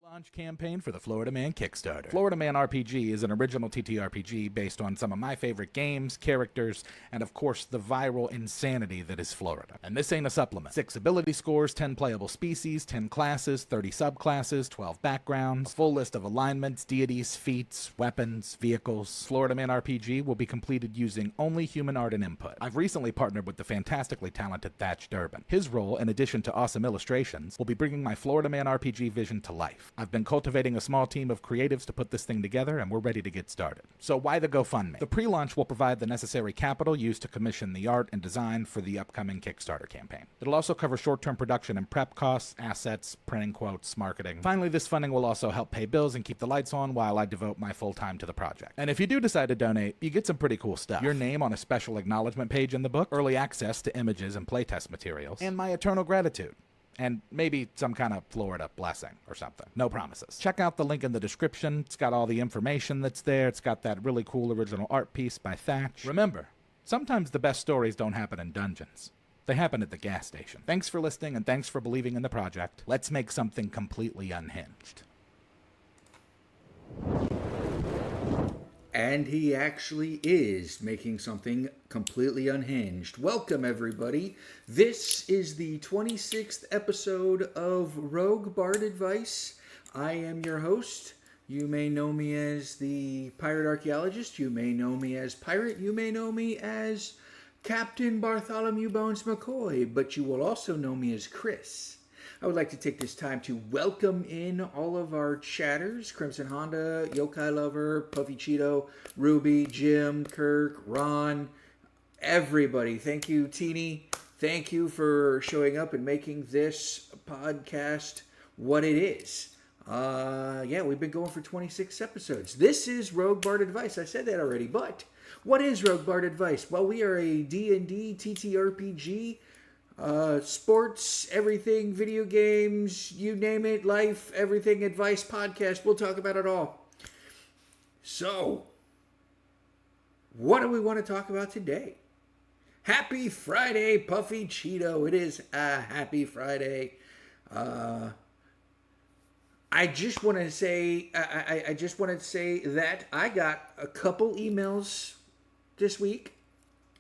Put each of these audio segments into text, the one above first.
Launch campaign for the Florida Man Kickstarter. Florida Man RPG is an original TTRPG based on some of my favorite games, characters, and of course the viral insanity that is Florida. And this ain't a supplement. 6 ability scores, 10 playable species, 10 classes, 30 subclasses, 12 backgrounds, a full list of alignments, deities, feats, weapons, vehicles. Florida Man RPG will be completed using only human art and input. I've recently partnered with the fantastically talented Thatch Durbin. His role, in addition to awesome illustrations, will be bringing my Florida Man RPG vision to life. I've been cultivating a small team of creatives to put this thing together, and we're ready to get started. So why the GoFundMe? The pre-launch will provide the necessary capital used to commission the art and design for the upcoming Kickstarter campaign. It'll also cover short-term production and prep costs, assets, printing quotes, marketing. Finally, this funding will also help pay bills and keep the lights on while I devote my full time to the project. And if you do decide to donate, you get some pretty cool stuff. Your name on a special acknowledgement page in the book, early access to images and playtest materials, and my eternal gratitude. And maybe some kind of Florida blessing or something. No promises. Check out the link in the description. It's got all the information that's there. It's got that really cool original art piece by Thatch. Remember, sometimes the best stories don't happen in dungeons. They happen at the gas station. Thanks for listening, and thanks for believing in the project. Let's make something completely unhinged. And he actually is making something completely unhinged. Welcome, everybody. This is the 26th episode of Rogue Bard Advice. I am your host. You may know me as the Pirate Archaeologist. You may know me as Pirate. You may know me as Captain Bartholomew Bones McCoy. But you will also know me as Chris. I would like to take this time to welcome in all of our chatters: Crimson Honda, Yokai Lover, Puffy Cheeto, Ruby, Jim, Kirk, Ron, everybody. Thank you, Teeny. Thank you for showing up and making this podcast what it is. Yeah, we've been going for 26 episodes. This is Rogue Bard Advice. I said that already, but what is Rogue Bard Advice? Well, we are a D&D TTRPG, sports, everything, video games, you name it, life, everything, advice podcast. We'll talk about it all. So, what do we want to talk about today? Happy Friday, Puffy Cheeto. It is a happy Friday. I just want to say, I just wanted to say that I got a couple emails this week,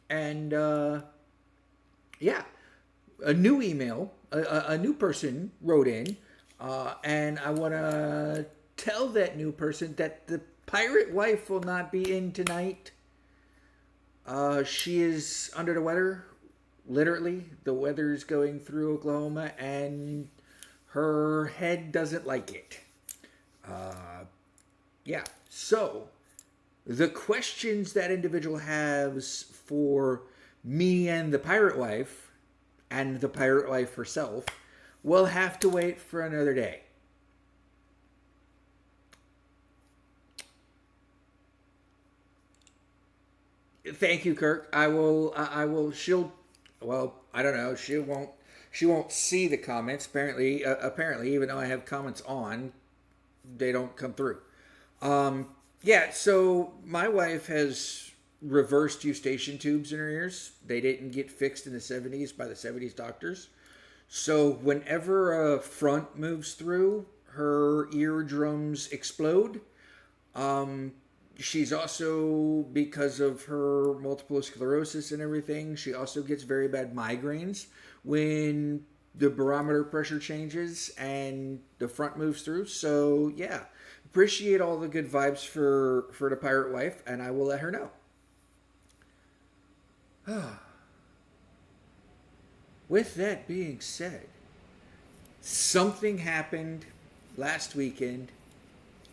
and yeah, a new email, a new person wrote in, and I want to tell that new person that the pirate wife will not be in tonight. She is under the weather, literally. The weather's going through Oklahoma, and her head doesn't like it. Yeah, so the questions that individual has for me and the pirate wife and the pirate wife herself will have to wait for another day. Thank you, Kirk. I will. She'll. Well, I don't know. She won't. She won't see the comments. Apparently, even though I have comments on, they don't come through. Yeah. So my wife has reversed eustachian tubes in her ears. They didn't get fixed in the 70s by the 70s doctors. So whenever a front moves through, her eardrums explode. She's also, because of her multiple sclerosis and everything, she also gets very bad migraines when the barometer pressure changes and the front moves through. So yeah, appreciate all the good vibes for the pirate wife, and I will let her know. With that being said, something happened last weekend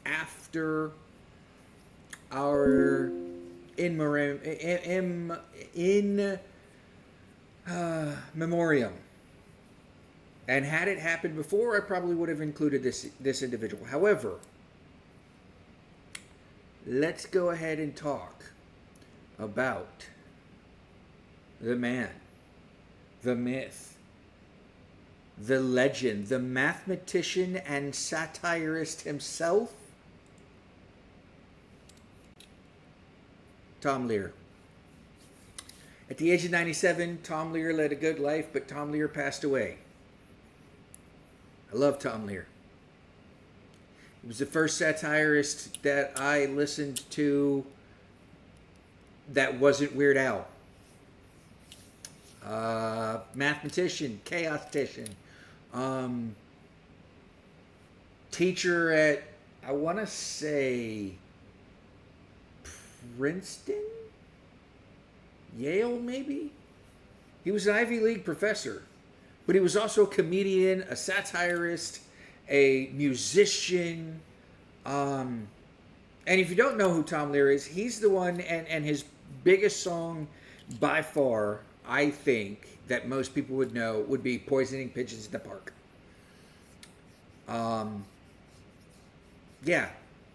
after our in memoriam. And had it happened before, I probably would have included this individual. However, let's go ahead and talk about the man, the myth, the legend, the mathematician and satirist himself, Tom Lear. At the age of 97, Tom Lear led a good life, but Tom Lear passed away. I love Tom Lear. He was the first satirist that I listened to that wasn't Weird Al. Mathematician, chaotician, teacher at, I want to say, Princeton? Yale, maybe? He was an Ivy League professor, but he was also a comedian, a satirist, a musician. And if you don't know who Tom Lear is, he's the one, and his biggest song by far, I think, that most people would know would be Poisoning Pigeons in the Park. Yeah,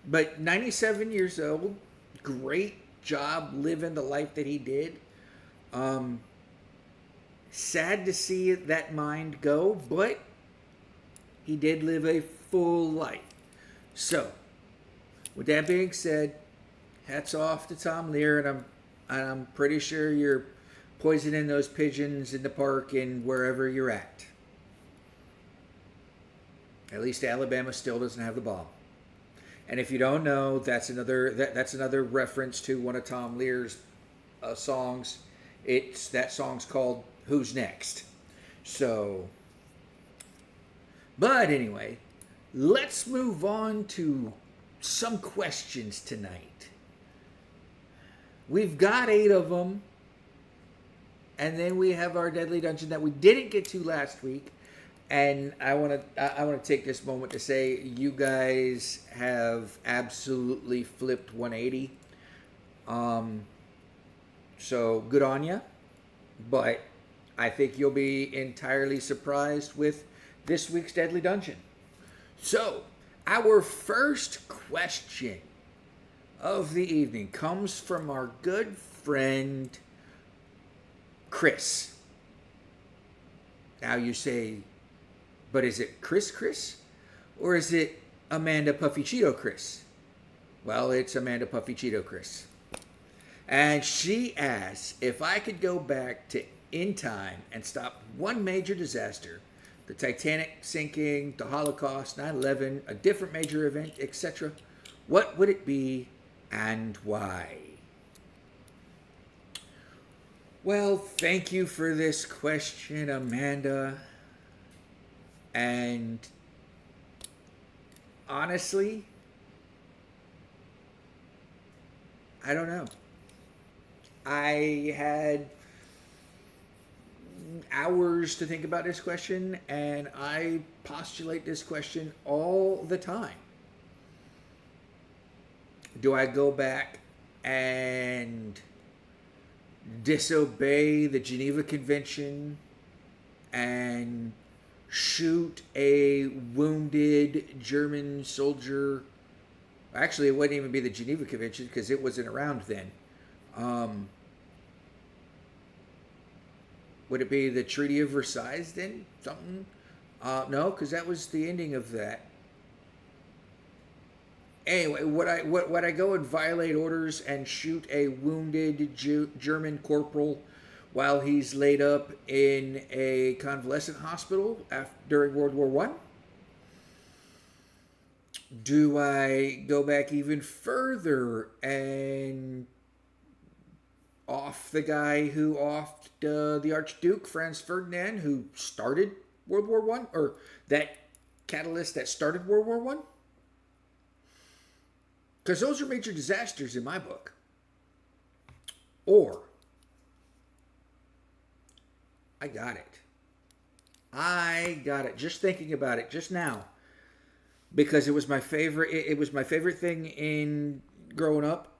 but 97 years old, great job living the life that he did. Sad to see that mind go, but he did live a full life. So, with that being said, hats off to Tom Lear, and I'm pretty sure you're poisoning those pigeons in the park and wherever you're at. At least Alabama still doesn't have the bomb. And if you don't know, that's another reference to one of Tom Lear's songs. That song's called "Who's Next." So, but anyway, let's move on to some questions tonight. We've got 8 of them, and then we have our deadly dungeon that we didn't get to last week. And I want to take this moment to say you guys have absolutely flipped 180. So good on you. But I think you'll be entirely surprised with this week's Deadly Dungeon. So our first question of the evening comes from our good friend Chris. Now you say, but is it Chris? Or is it Amanda Puffy Cheeto Chris? Well, it's Amanda Puffy Cheeto Chris. And she asks if I could go back in time and stop one major disaster, the Titanic sinking, the Holocaust, 9/11, a different major event, etc., what would it be and why? Well, thank you for this question, Amanda. And honestly, I don't know. I had hours to think about this question, and I postulate this question all the time. Do I go back and disobey the Geneva Convention and shoot a wounded German soldier. Actually, it wouldn't even be the Geneva Convention because it wasn't around then. Would it be the Treaty of Versailles then? Something? No, because that was the ending of that. Anyway, would I go and violate orders and shoot a wounded German corporal while he's laid up in a convalescent hospital during World War One? Do I go back even further and off the guy who offed the Archduke Franz Ferdinand, who started World War One, or that catalyst that started World War One? Because those are major disasters in my book. Or I got it. Just thinking about it just now. Because it was my favorite. It was my favorite thing in growing up.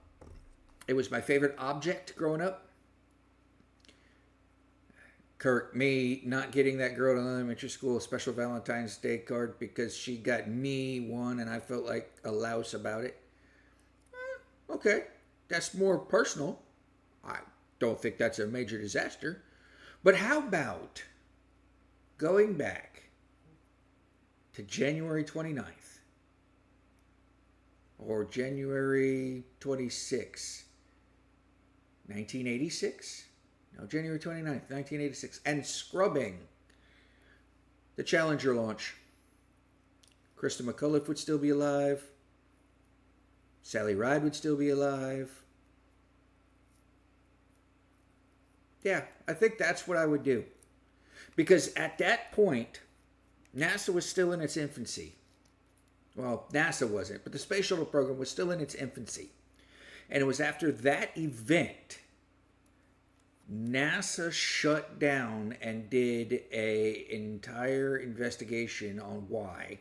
It was my favorite object growing up. Kirk, me not getting that girl in elementary school a special Valentine's Day card because she got me one and I felt like a louse about it. Okay, that's more personal. I don't think that's a major disaster. But how about going back to January 29th or January 26th, 1986? No, January 29th, 1986, and scrubbing the Challenger launch. Krista McCullough would still be alive. Sally Ride would still be alive. Yeah, I think that's what I would do. Because at that point, NASA was still in its infancy. Well, NASA wasn't, but the Space Shuttle program was still in its infancy. And it was after that event, NASA shut down and did an entire investigation on why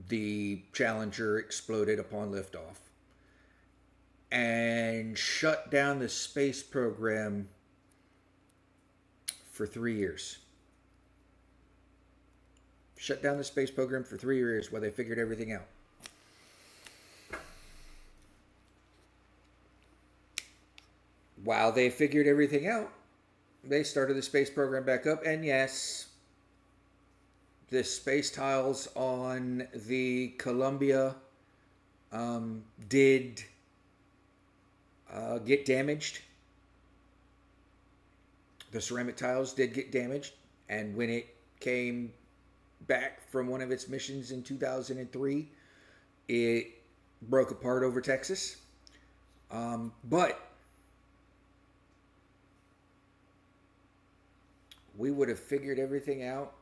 the Challenger exploded upon liftoff and shut down the space program for 3 years. Shut down the space program for 3 years while they figured everything out. While they figured everything out, they started the space program back up, and yes, the space tiles on the Columbia did get damaged. The ceramic tiles did get damaged, and when it came back from one of its missions in 2003, it broke apart over Texas. But we would have figured everything out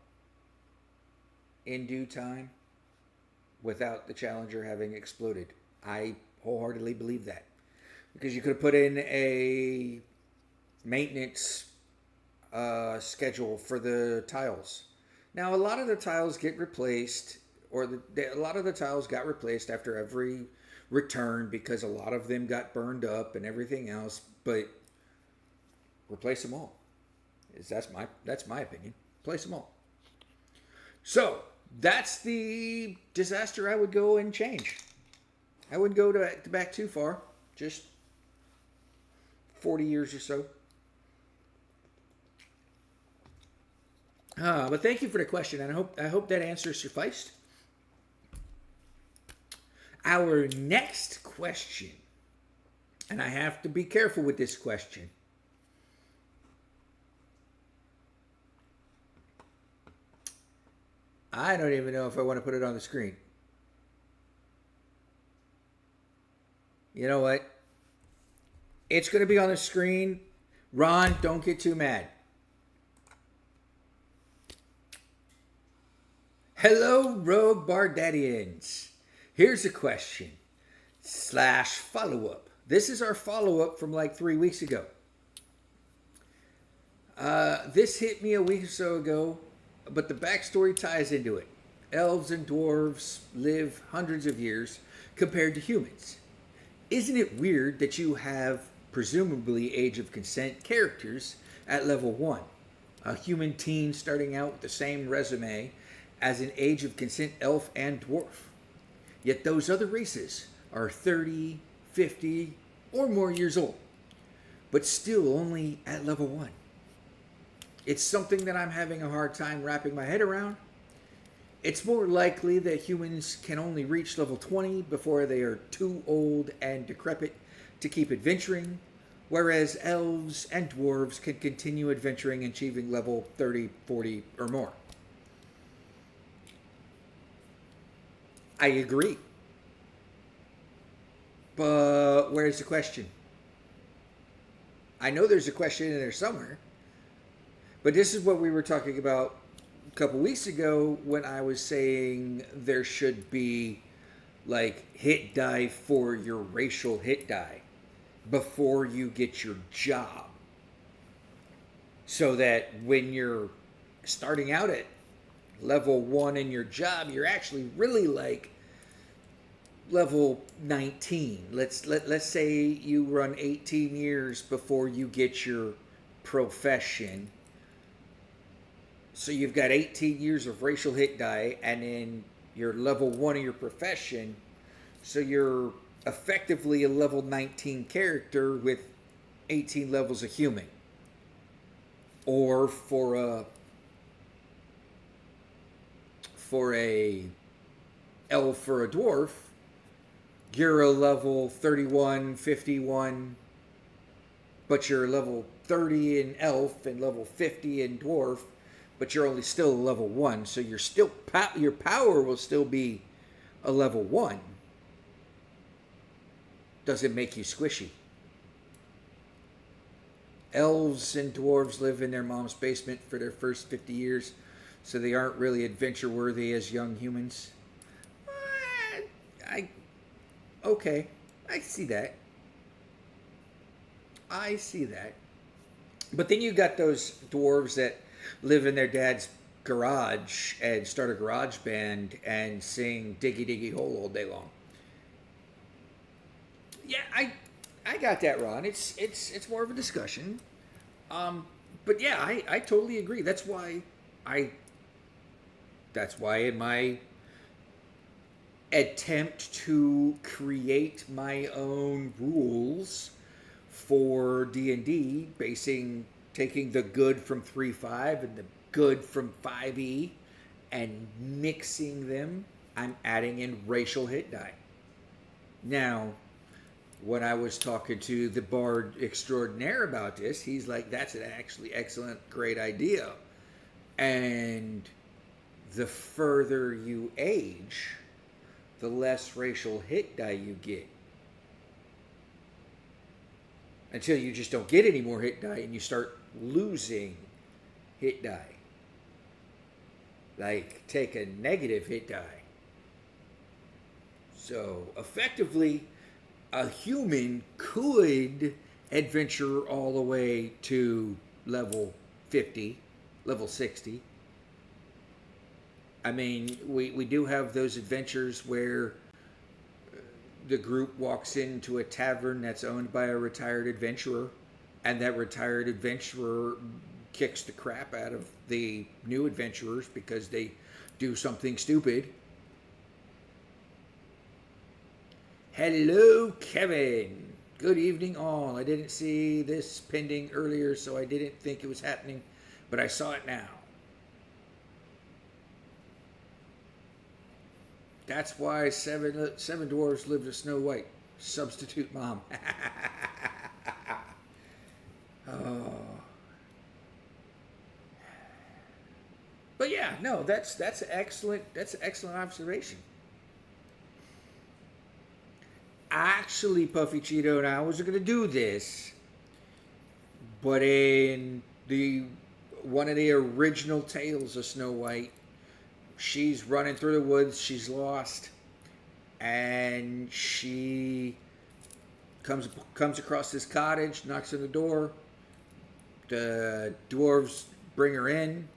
in due time without the Challenger having exploded. I wholeheartedly believe that. Because you could have put in a maintenance schedule for the tiles. Now, a lot of the tiles get replaced, or a lot of the tiles got replaced after every return because a lot of them got burned up and everything else, but replace them all. That's my opinion. Replace them all. So, that's the disaster I would go and change. I wouldn't go back too far. Just 40 years or so. But thank you for the question, and I hope that answer sufficed. Our next question, and I have to be careful with this question. I don't even know if I want to put it on the screen. You know what? It's going to be on the screen. Ron, don't get too mad. Hello, Rogue Bardadians. Here's a question / follow-up. This is our follow-up from like 3 weeks ago. This hit me a week or so ago, but the backstory ties into it. Elves and dwarves live hundreds of years compared to humans. isn't it weird that you have presumably age of consent characters at level 1? A human teen starting out with the same resume as an age of consent elf and dwarf. Yet those other races are 30, 50, or more years old, but still only at level 1. It's something that I'm having a hard time wrapping my head around. It's more likely that humans can only reach level 20 before they are too old and decrepit to keep adventuring, whereas elves and dwarves can continue adventuring and achieving level 30, 40, or more. I agree. But where's the question? I know there's a question in there somewhere. But this is what we were talking about a couple weeks ago when I was saying there should be like hit die for your racial hit die before you get your job. So that when you're starting out at level 1 in your job, you're actually really like level 19. Let's say you run 18 years before you get your profession. So you've got 18 years of racial hit die, and then you're level 1 of your profession. So you're effectively a level 19 character with 18 levels of human. Or for a elf or a dwarf, you're a level 31, 51, but you're level 30 in elf and level 50 in dwarf, but you're only still a level 1, so you're still your power will still be a level 1. Doesn't make you squishy. Elves and dwarves live in their mom's basement for their first 50 years, so they aren't really adventure worthy as young humans. Okay, I see that. But then you got those dwarves that live in their dad's garage and start a garage band and sing Diggy Diggy Hole all day long. Yeah, I got that, Ron. It's more of a discussion. But yeah, I totally agree. That's why in my attempt to create my own rules for D&D, taking the good from 3.5 and the good from 5e and mixing them, I'm adding in racial hit die. Now, when I was talking to the Bard Extraordinaire about this, he's like, that's an actually excellent, great idea. And the further you age, the less racial hit die you get. Until you just don't get any more hit die and you start losing hit die. Like, take a negative hit die. So, effectively, a human could adventure all the way to level 50, level 60. I mean, we do have those adventures where the group walks into a tavern that's owned by a retired adventurer, and that retired adventurer kicks the crap out of the new adventurers because they do something stupid. Hello, Kevin. Good evening, all. I didn't see this pending earlier, so I didn't think it was happening, but I saw it now. That's why seven dwarves lived with Snow White. Substitute mom. Oh. But yeah, no, that's excellent. That's an excellent observation. Actually, Puffy Cheeto and I wasn't going to do this, but in one of the original tales of Snow White, she's running through the woods, she's lost, and she comes across this cottage, knocks on the door. The dwarves bring her in,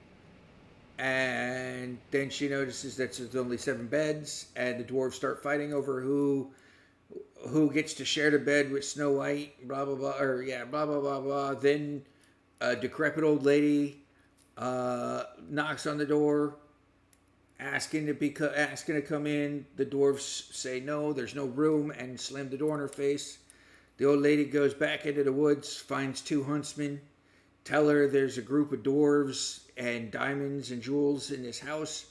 and then she notices that there's only 7 beds, and the dwarves start fighting over who gets to share the bed with Snow White, blah, blah, blah, blah, blah, blah, blah. Then a decrepit old lady knocks on the door, asking to come in. The dwarves say no, there's no room, and slam the door in her face. The old lady goes back into the woods, finds two huntsmen, tell her there's a group of dwarves and diamonds and jewels in this house,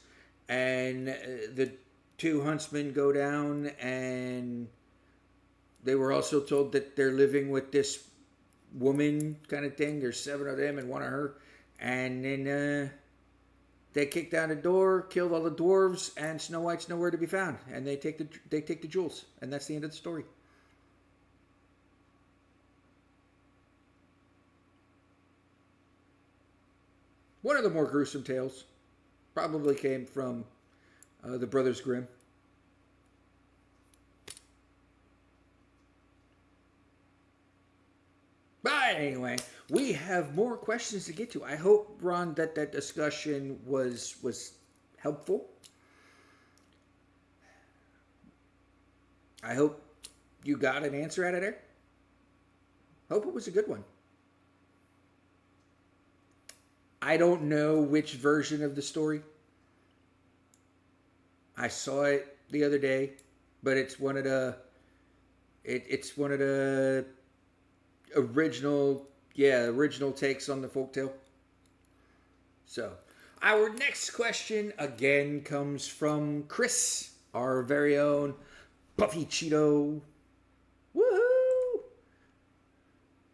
and the two huntsmen go down, and they were also told that they're living with this woman kind of thing. There's 7 of them and 1 of her, and then they kick down the door, killed all the dwarves, and Snow White's nowhere to be found, and they take the jewels, and that's the end of the story. One of the more gruesome tales probably came from the Brothers Grimm. But anyway, we have more questions to get to. I hope, Ron, that discussion was helpful. I hope you got an answer out of there. Hope it was a good one. I don't know which version of the story. I saw it the other day, but it's one of the original takes on the folktale. So, our next question again comes from Chris, our very own Puffy Cheeto. Woohoo!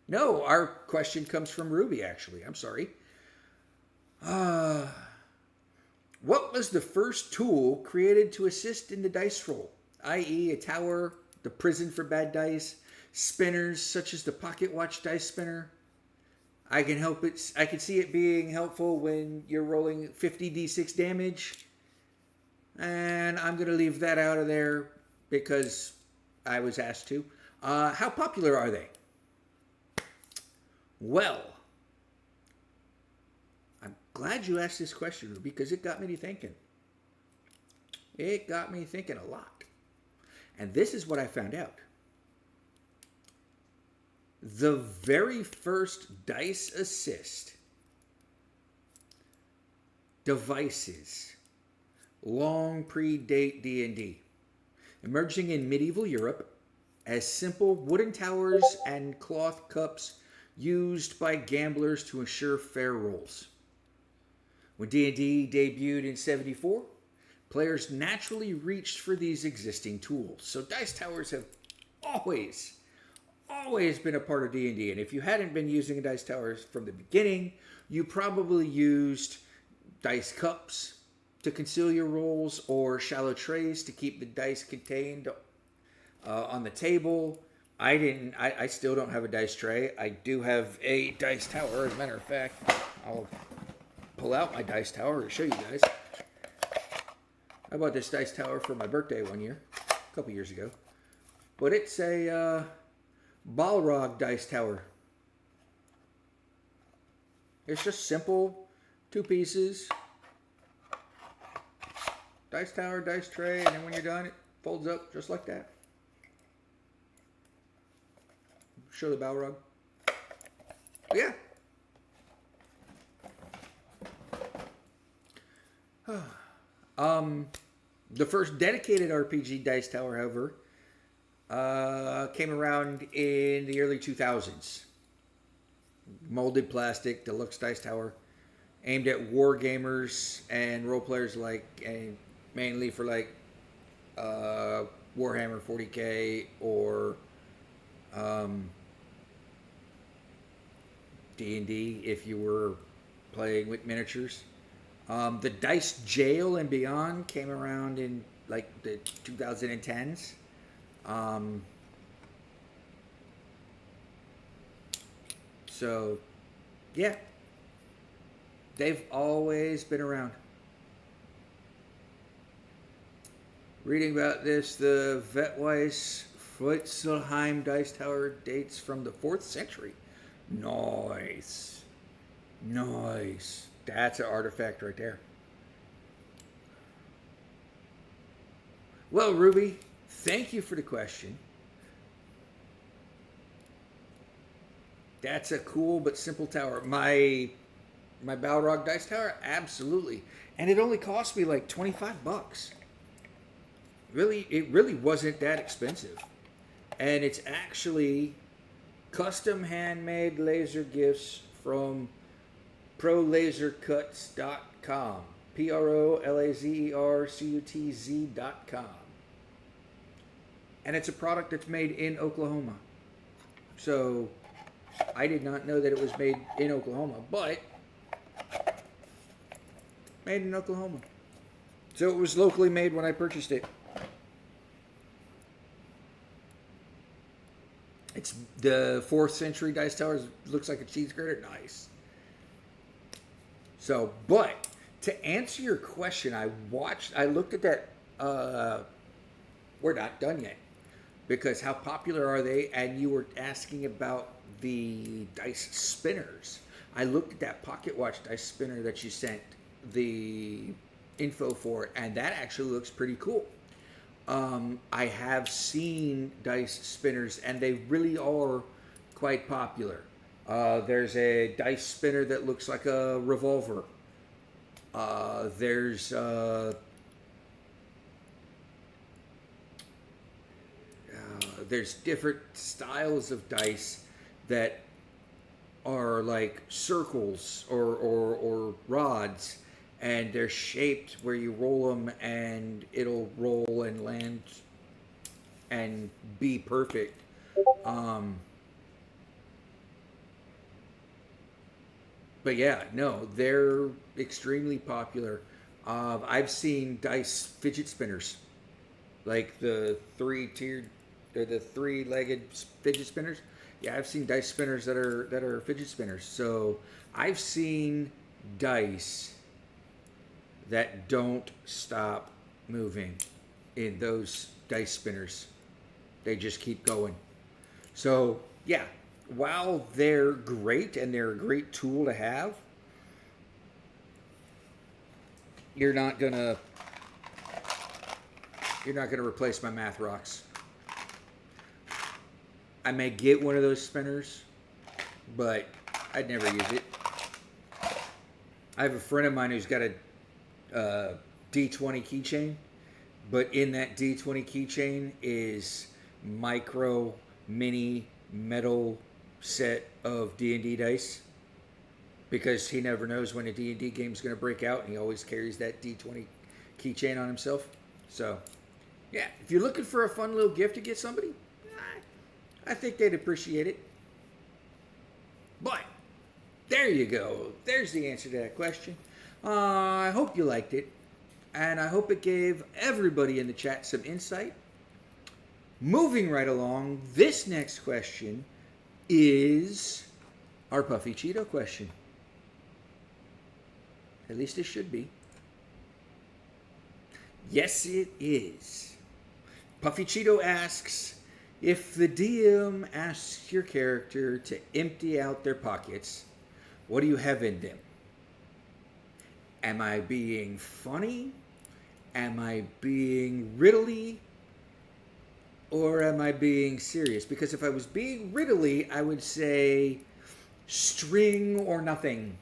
No, our question comes from Ruby, actually. I'm sorry. What was the first tool created to assist in the dice roll? I.e. a tower, the prison for bad dice, spinners such as the pocket watch dice spinner. I can see it being helpful when you're rolling 50d6 damage. And I'm going to leave that out of there because I was asked to. How popular are they? Well, I'm glad you asked this question, because it got me thinking. It got me thinking a lot. And this is what I found out. The very first dice assist devices long predate D&D, emerging in medieval Europe as simple wooden towers and cloth cups used by gamblers to ensure fair rolls. When D&D debuted in 74, players naturally reached for these existing tools. So dice towers have always been a part of D&D. And if you hadn't been using a dice tower from the beginning, you probably used dice cups to conceal your rolls, or shallow trays to keep the dice contained on the table. I still don't have a dice tray. I do have a dice tower. As a matter of fact, I'll pull out my dice tower to show you guys. I bought this dice tower for my birthday one year, a couple years ago. But it's a Balrog dice tower. It's just simple, 2 pieces. Dice tower, dice tray, and then when you're done, it folds up just like that. Show the Balrog. Yeah. The first dedicated RPG dice tower, however, came around in the early 2000s. Molded plastic, deluxe dice tower, aimed at war gamers and role players, and mainly for Warhammer 40k or D&D if you were playing with miniatures. The Dice Jail and beyond came around in the 2010s. So, yeah, they've always been around. Reading about this, the Vetweiss Futzelheim Dice Tower dates from the 4th century. Nice. That's an artifact right there. Well, Ruby, thank you for the question. That's a cool but simple tower. My Balrog dice tower, absolutely. And it only cost me like $25. Really, it really wasn't that expensive. And it's actually custom handmade laser gifts from prolasercuts.com. PROLAZERCUTZ.com. And it's a product that's made in Oklahoma. So I did not know that it was made in Oklahoma, but made in Oklahoma. So it was locally made when I purchased it. It's the 4th century dice tower. Looks like a cheese grater. Nice. So, but to answer your question, I looked at that. We're not done yet. Because how popular are they? And you were asking about the dice spinners. I looked at that pocket watch dice spinner that you sent the info for, and that actually looks pretty cool. I have seen dice spinners, and they really are quite popular. There's a dice spinner that looks like a revolver. There's different styles of dice that are like circles or rods, and they're shaped where you roll them and it'll roll and land and be perfect. But yeah, no, they're extremely popular. I've seen dice fidget spinners, like the three-legged fidget spinners. Yeah, I've seen dice spinners that are fidget spinners. So I've seen dice that don't stop moving in those dice spinners. They just keep going. So yeah, while they're great and they're a great tool to have, you're not gonna replace my math rocks. I may get one of those spinners, but I'd never use it. I have a friend of mine who's got a D20 keychain, but in that D20 keychain is micro mini metal set of D&D dice, because he never knows when a D&D game is going to break out, and he always carries that D20 keychain on himself. So yeah, if you're looking for a fun little gift to get somebody, I think they'd appreciate it. But there you go. There's the answer to that question. I hope you liked it, and I hope it gave everybody in the chat some insight. Moving right along, this next question is our Puffy Cheeto question. At least it should be. Yes, it is. Puffy Cheeto asks, if the DM asks your character to empty out their pockets, what do you have in them? Am I being funny? Am I being riddly? Or am I being serious? Because if I was being riddly, I would say string or nothing.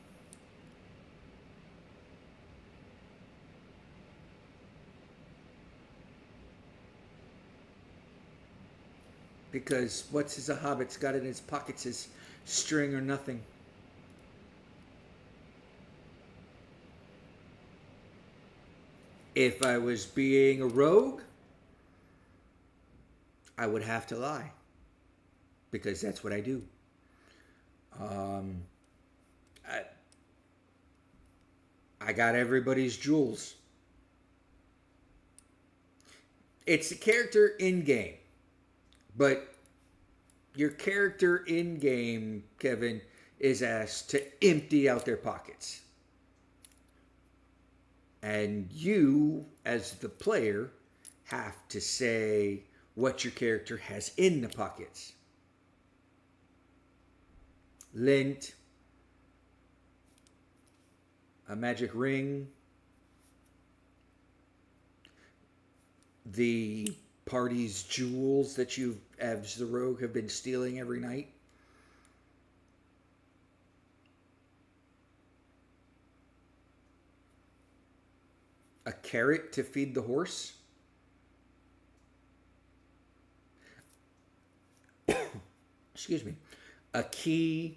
Because what's a hobbit's got in his pockets is string or nothing. If I was being a rogue, I would have to lie, because that's what I do. I got everybody's jewels. It's a character in game, but your character in game, Kevin, is asked to empty out their pockets. And you, as the player, have to say what your character has in the pockets. Lint, a magic ring, the party's jewels that you, as the rogue, have been stealing every night. A carrot to feed the horse. Excuse me. A key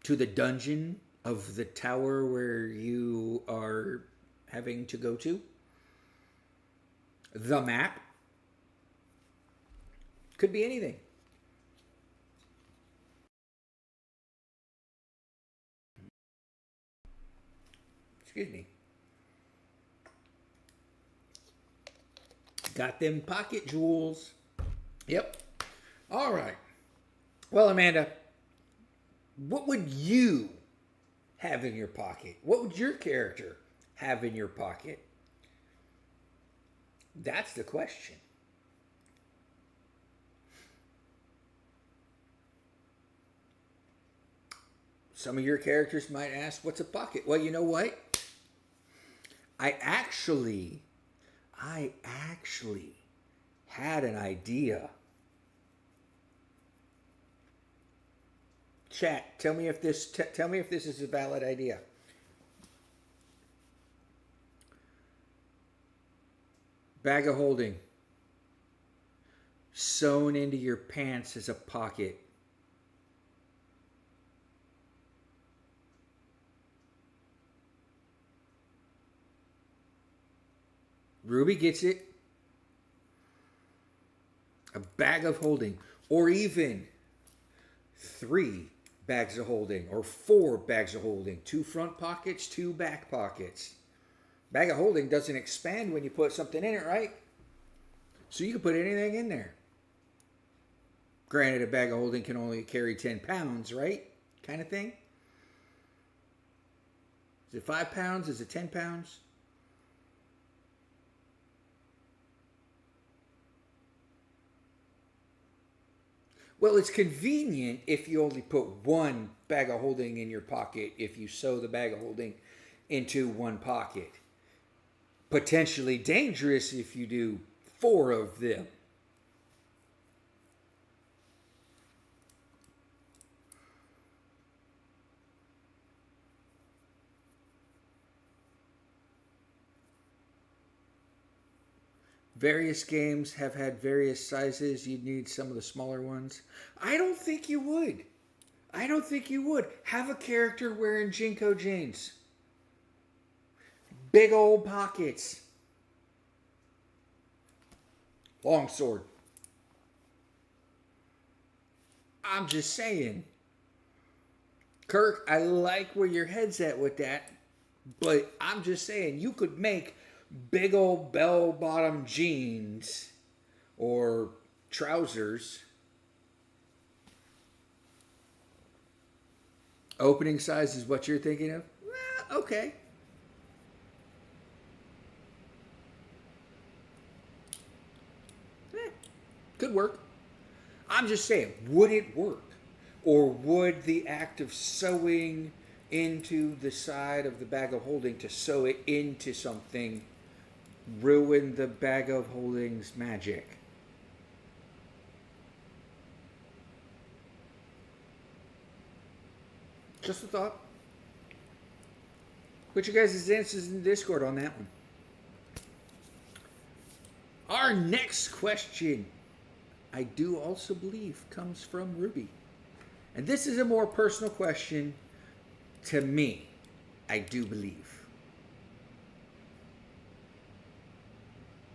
to the dungeon of the tower where you are having to go to. The map. Could be anything. Excuse me. Got them pocket jewels. Yep. All right. Well, Amanda, what would you have in your pocket? What would your character have in your pocket? That's the question. Some of your characters might ask, what's a pocket? Well, you know what? I actually had an idea. Chat, tell me if this is a valid idea. Bag of holding. Sewn into your pants as a pocket. Ruby gets it. A bag of holding. Or even 3 bags of holding. Or 4 bags of holding. 2 front pockets, 2 back pockets. Bag of holding doesn't expand when you put something in it, right? So you can put anything in there. Granted, a bag of holding can only carry 10 pounds, right? Kind of thing. Is it 5 pounds? Is it 10 pounds? Well, it's convenient if you only put 1 bag of holding in your pocket if you sew the bag of holding into 1 pocket. Potentially dangerous if you do 4 of them. Various games have had various sizes. You'd need some of the smaller ones. I don't think you would. I don't think you would. Have a character wearing Jinko jeans. Big old pockets. Long sword. I'm just saying. Kirk, I like where your head's at with that. But I'm just saying, you could make big old bell-bottom jeans or trousers. Opening size is what you're thinking of? Well, okay. Could work. I'm just saying, would it work? Or would the act of sewing into the side of the bag of holding to sew it into something ruin the bag of holding's magic? Just a thought. Put your guys' answers in the Discord on that one. Our next question, I do also believe, comes from Ruby. And this is a more personal question to me, I do believe.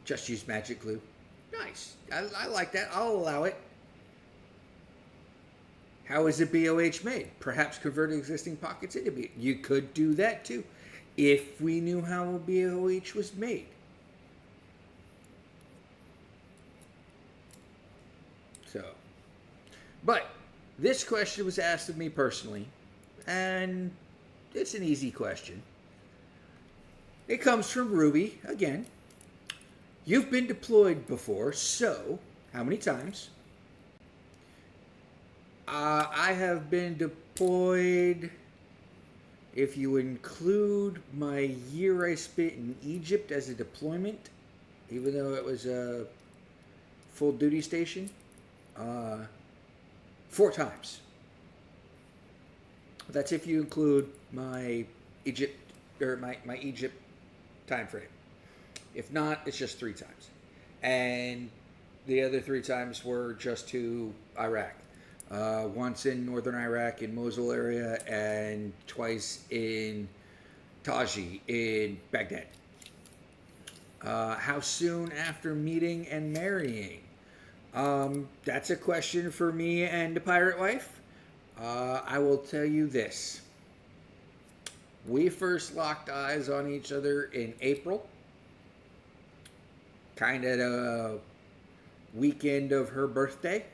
Just use magic glue. Nice. I like that. I'll allow it. How is a BOH made? Perhaps convert existing pockets into BOH. You could do that too, if we knew how a BOH was made. So, but this question was asked of me personally, and it's an easy question. It comes from Ruby again. You've been deployed before, so how many times? I have been deployed, if you include my year I spent in Egypt as a deployment, even though it was a full duty station, 4 times. That's if you include my Egypt, or my Egypt time frame. If not, it's just 3 times. And the other 3 times were just to Iraq. Once in northern Iraq in Mosul area, and twice in Taji in Baghdad. How soon after meeting and marrying? That's a question for me and the pirate wife. I will tell you this. We first locked eyes on each other in April. Kind of the weekend of her birthday.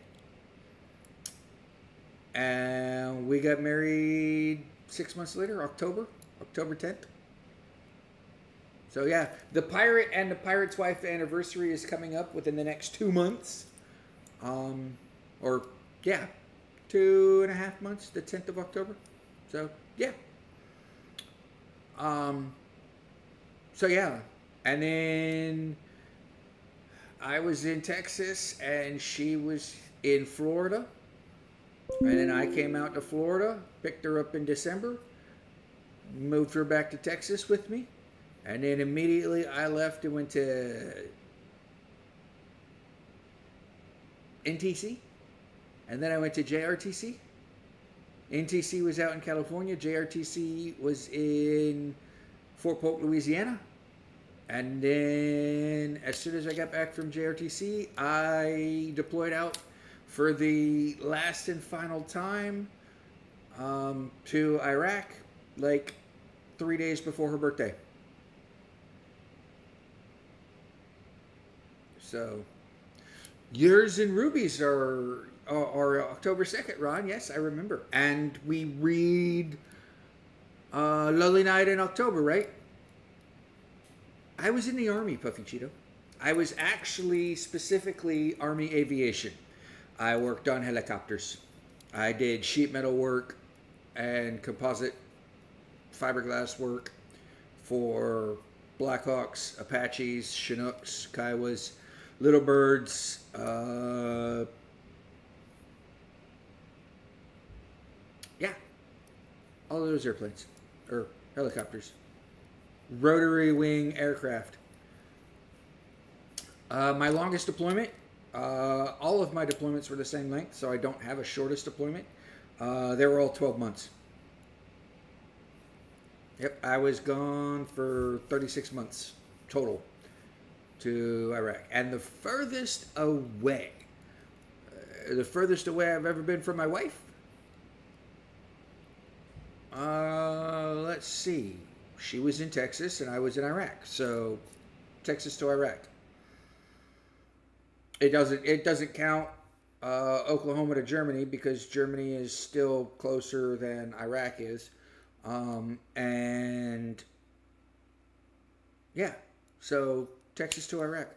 And we got married 6 months later, October 10th. So yeah, the pirate and the pirate's wife anniversary is coming up within the next 2 months. 2.5 months, the 10th of October. So yeah. And then I was in Texas and she was in Florida. And then I came out to Florida, picked her up in December, moved her back to Texas with me. And then immediately I left and went to NTC. And then I went to JRTC. NTC was out in California. JRTC was in Fort Polk, Louisiana. And then as soon as I got back from JRTC, I deployed out for the last and final time to Iraq, like 3 days before her birthday. So, yours and Ruby's are October 2nd, Ron. Yes, I remember. And we read Lovely Night in October, right? I was in the Army, Puffy Cheeto. I was actually specifically Army Aviation. I worked on helicopters. I did sheet metal work and composite fiberglass work for Blackhawks, Apaches, Chinooks, Kiowas, Little Birds, all of those airplanes, or helicopters. Rotary wing aircraft. My longest deployment, all of my deployments were the same length, so I don't have a shortest deployment. They were all 12 months. Yep, I was gone for 36 months total to Iraq. And the furthest away I've ever been from my wife, let's see. She was in Texas and I was in Iraq. So Texas to Iraq. It doesn't count Oklahoma to Germany because Germany is still closer than Iraq is. So Texas to Iraq.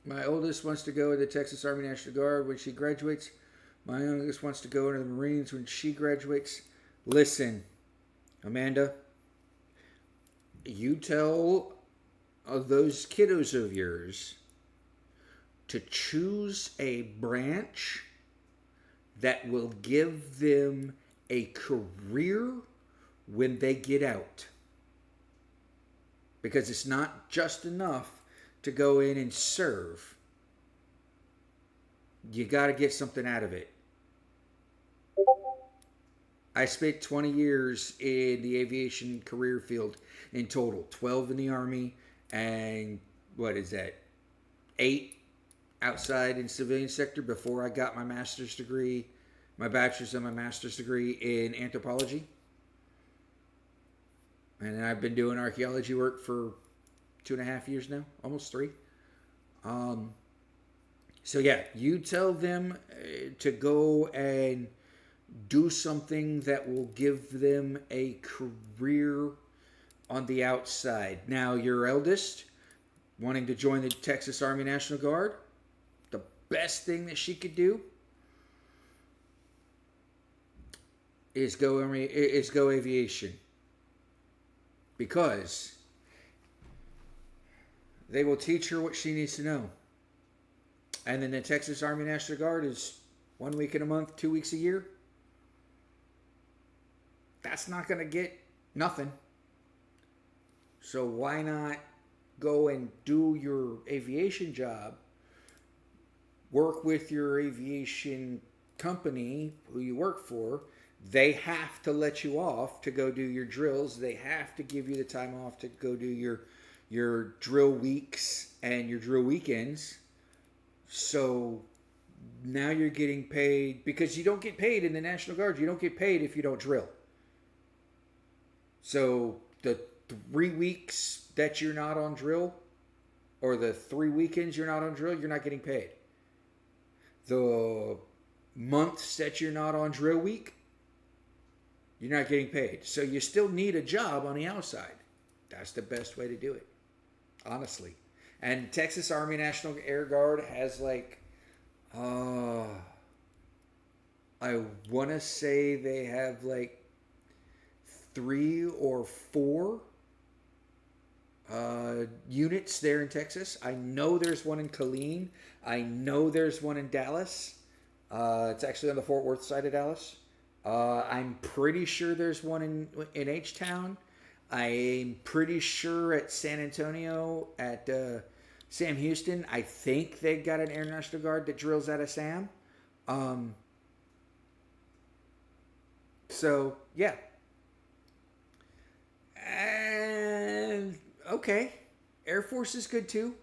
My oldest wants to go in the Texas Army National Guard when she graduates. My youngest wants to go into the Marines when she graduates. Listen, Amanda, you tell those kiddos of yours to choose a branch that will give them a career when they get out. Because it's not just enough to go in and serve. You got to get something out of it. I spent 20 years in the aviation career field in total. 12 in the Army and 8 outside in civilian sector before I got my master's degree, my bachelor's and my master's degree in anthropology. And I've been doing archaeology work for 2.5 years now, almost 3. So yeah, you tell them to go and do something that will give them a career on the outside. Now, your eldest, wanting to join the Texas Army National Guard, the best thing that she could do is go aviation. Because they will teach her what she needs to know. And then the Texas Army National Guard is 1 week in a month, 2 weeks a year. that's not going to get nothing. So why not go and do your aviation job, work with your aviation company who you work for. They have to let you off to go do your drills. They have to give you the time off to go do your drill weeks and your drill weekends. So now you're getting paid, because you don't get paid in the National Guard. You don't get paid if you don't drill. So the 3 weeks that you're not on drill, or the 3 weekends you're not on drill, you're not getting paid. The months that you're not on drill week, you're not getting paid. So you still need a job on the outside. That's the best way to do it, honestly. And Texas Army National Air Guard has like, I want to say they have like 3 or 4 units there in Texas. I know there's one in Killeen. I know there's one in Dallas. It's actually on the Fort Worth side of Dallas. I'm pretty sure there's one in H-Town. I'm pretty sure at San Antonio at Sam Houston. I think they've got an Air National Guard that drills out of Sam. So yeah. And okay, Air Force is good too,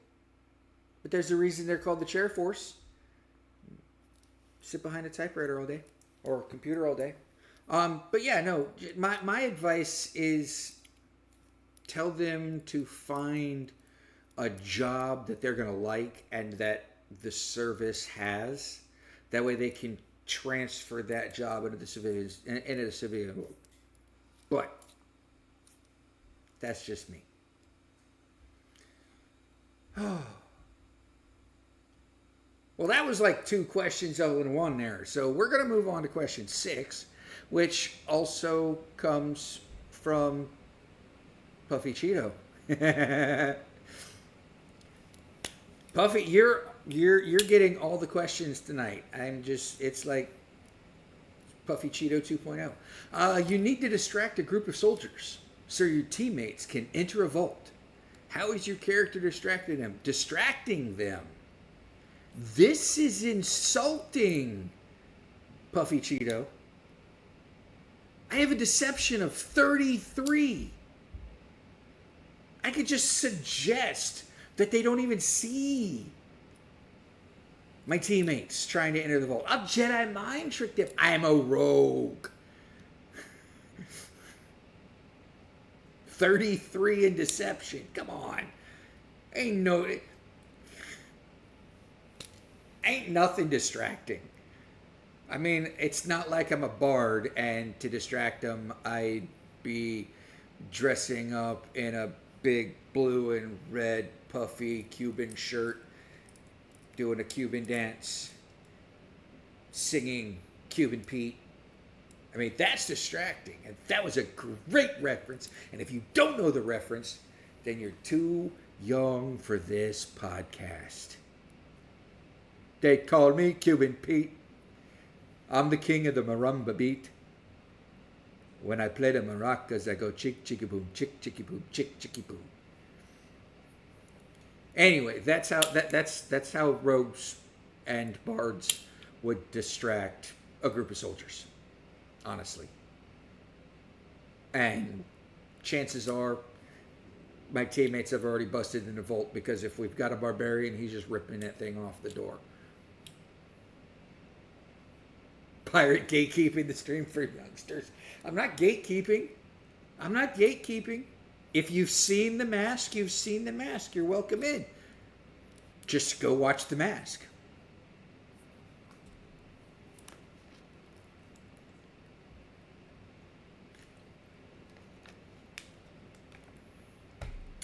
but there's a reason they're called the Chair Force. Sit behind a typewriter all day, or a computer all day. But yeah, no, my advice is tell them to find a job that they're going to like and that the service has. That way they can transfer that job into the civilian world. But that's just me. Well, that was like 2 questions all in one there. So we're going to move on to question 6, which also comes from Puffy Cheeto. Puffy, you're getting all the questions tonight. It's like Puffy Cheeto 2.0. You need to distract a group of soldiers so your teammates can enter a vault. How is your character distracting them? Distracting them. This is insulting, Puffy Cheeto. I have a deception of 33. I could just suggest that they don't even see my teammates trying to enter the vault. I'll Jedi mind trick them. I'm a rogue. 33 in deception. Come on. Ain't nothing distracting. I mean, it's not like I'm a bard and to distract them, I'd be dressing up in a big blue and red puffy Cuban shirt, doing a Cuban dance, singing Cuban Pete. I mean, that's distracting. And that was a great reference. And if you don't know the reference, then you're too young for this podcast. They call me Cuban Pete. I'm the king of the marimba beat. When I play the maracas, I go chick, chicky, boom, chick, chicky, boom, chick, chicky, boom. Anyway, that's how rogues and bards would distract a group of soldiers, honestly. And chances are my teammates have already busted in the vault, because if we've got a barbarian, he's just ripping that thing off the door. Pirate gatekeeping the stream for youngsters. I'm not gatekeeping. If you've seen The Mask, you've seen The Mask. You're welcome in. Just go watch The Mask.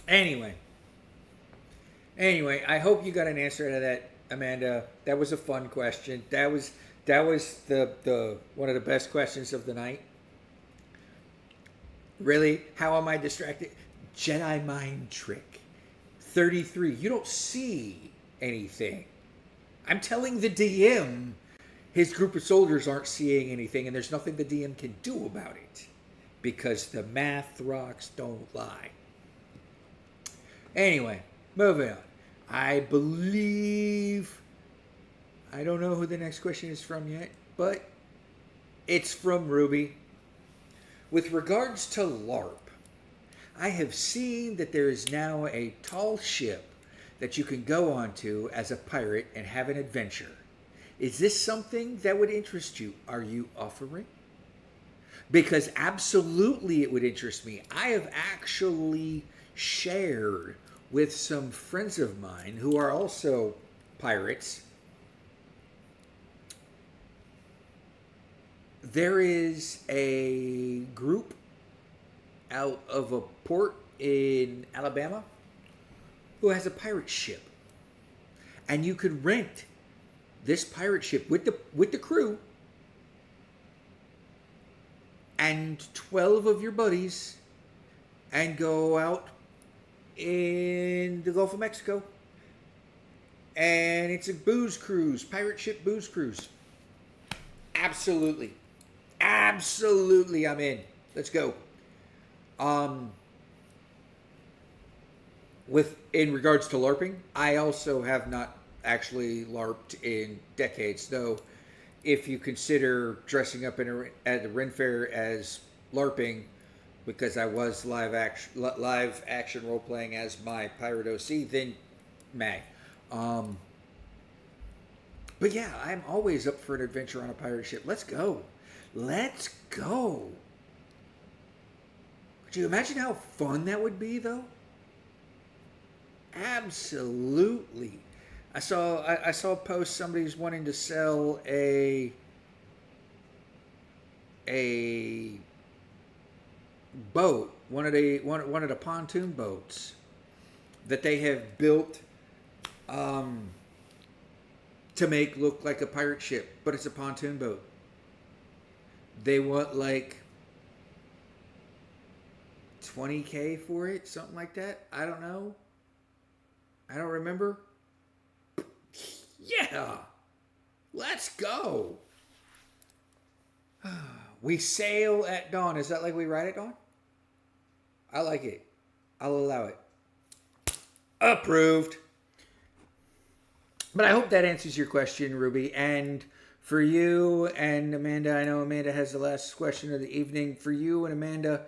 Anyway, I hope you got an answer to that, Amanda. That was a fun question. That was the one of the best questions of the night. Really? How am I distracted? Jedi mind trick. 33. You don't see anything. I'm telling the DM his group of soldiers aren't seeing anything, and there's nothing the DM can do about it. because the math rocks don't lie. Anyway, moving on. I believe, I don't know who the next question is from yet, but it's from Ruby. With regards to LARP, I have seen that there is now a tall ship that you can go onto as a pirate and have an adventure. Is this something that would interest you? Are you offering? Because absolutely it would interest me. I have actually shared with some friends of mine who are also pirates. There is a group out of a port in Alabama who has a pirate ship. And you could rent this pirate ship with the crew and 12 of your buddies and go out in the Gulf of Mexico. And it's a booze cruise, pirate ship booze cruise. Absolutely. Absolutely, I'm in. Let's go. In regards to LARPing, I also have not actually LARPed in decades, though if you consider dressing up at the Ren Fair as LARPing, because I was live action role playing as my pirate OC, then may. But yeah, I'm always up for an adventure on a pirate ship. Let's go. Let's go. Could you imagine how fun that would be, though? Absolutely. I saw a post, somebody's wanting to sell a boat, one of the pontoon boats that they have built to make look like a pirate ship, but it's a pontoon boat. They want like $20,000 for it, something like that. I don't know. I don't remember. Yeah. Let's go. We sail at dawn. Is that like we ride at dawn? I like it. I'll allow it. Approved. But I hope that answers your question, Ruby. And for you and Amanda, I know Amanda has the last question of the evening. For you and Amanda,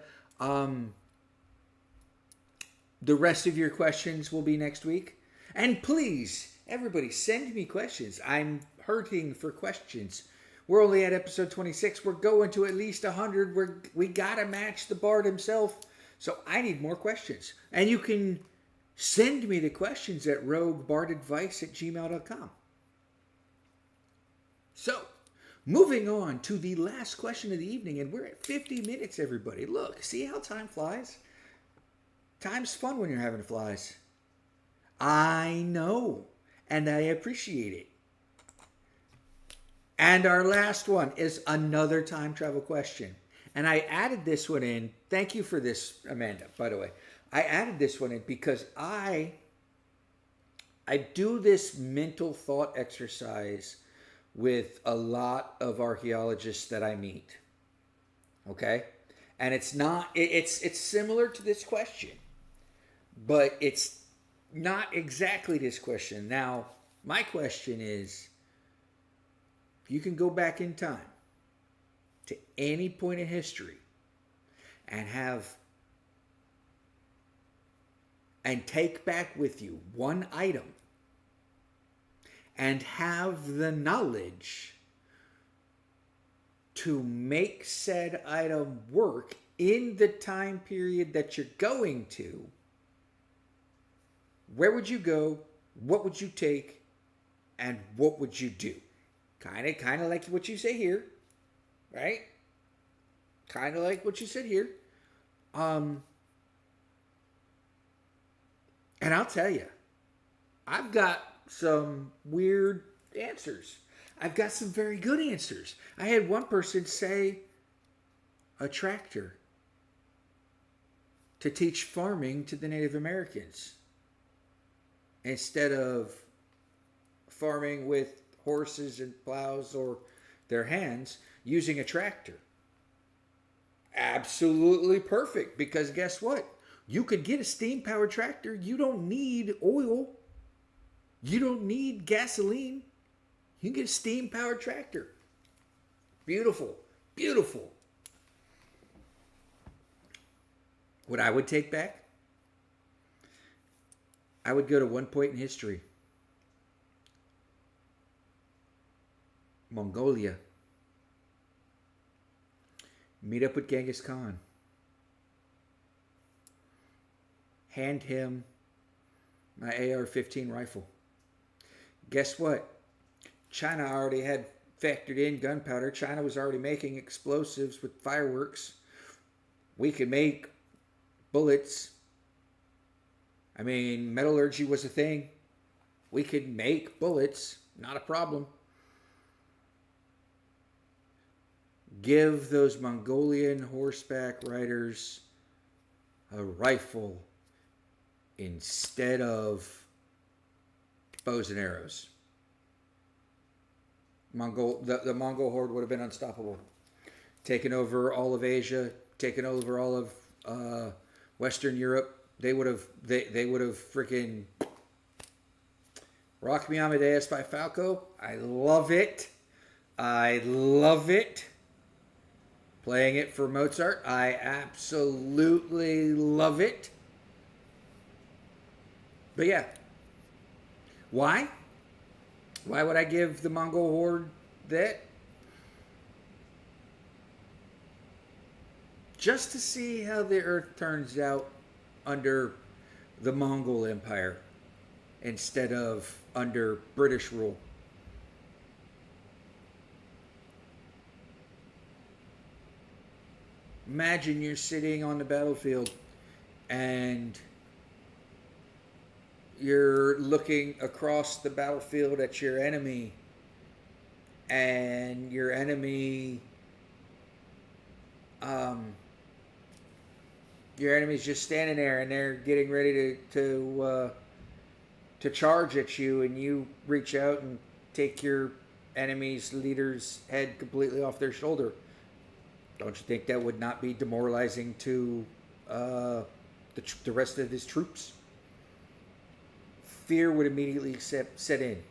the rest of your questions will be next week. And please, everybody, send me questions. I'm hurting for questions. We're only at episode 26. We're going to at least 100. We got to match the Bard himself. So I need more questions. And you can send me the questions at roguebardadvice@gmail.com. So, moving on to the last question of the evening. And we're at 50 minutes, everybody. Look, see how time flies? Time's fun when you're having flies. I know. And I appreciate it. And our last one is another time travel question. And I added this one in. Thank you for this, Amanda, by the way. I added this one in because I do this mental thought exercise with a lot of archaeologists that I meet. Okay? And it's similar to this question, but it's not exactly this question. Now, my question is, you can go back in time to any point in history and take back with you one item and have the knowledge to make said item work in the time period that you're going to, where would you go? What would you take? And what would you do? Kind of like what you say here, right? Kind of like what you said here. And I'll tell you, I've got some weird answers. I've got some very good answers. I had one person say a tractor to teach farming to the Native Americans instead of farming with horses and plows or their hands, using a tractor. Absolutely perfect, because guess what? You could get a steam powered tractor. You don't need oil. You don't need gasoline. You can get a steam powered tractor. Beautiful. Beautiful. What I would take back, I would go to one point in history. Mongolia. Meet up with Genghis Khan. Hand him my AR-15 rifle. Guess what? China already had factored in gunpowder. China was already making explosives with fireworks. We could make bullets. I mean, metallurgy was a thing. We could make bullets. Not a problem. Give those Mongolian horseback riders a rifle instead of bows and arrows. The Mongol horde would have been unstoppable. Taken over all of Asia, taken over all of Western Europe. They would have freaking Rock Me Amadeus by Falco. I love it. I love it. Playing it for Mozart. I absolutely love it. But yeah. Why? Why would I give the Mongol horde that? Just to see how the earth turns out under the Mongol Empire instead of under British rule. Imagine you're sitting on the battlefield and you're looking across the battlefield at your enemy, and your enemy your enemy's just standing there and they're getting ready to charge at you, and you reach out and take your enemy's leader's head completely off their shoulder. Don't you think that would not be demoralizing to the rest of his troops? Fear would immediately set in.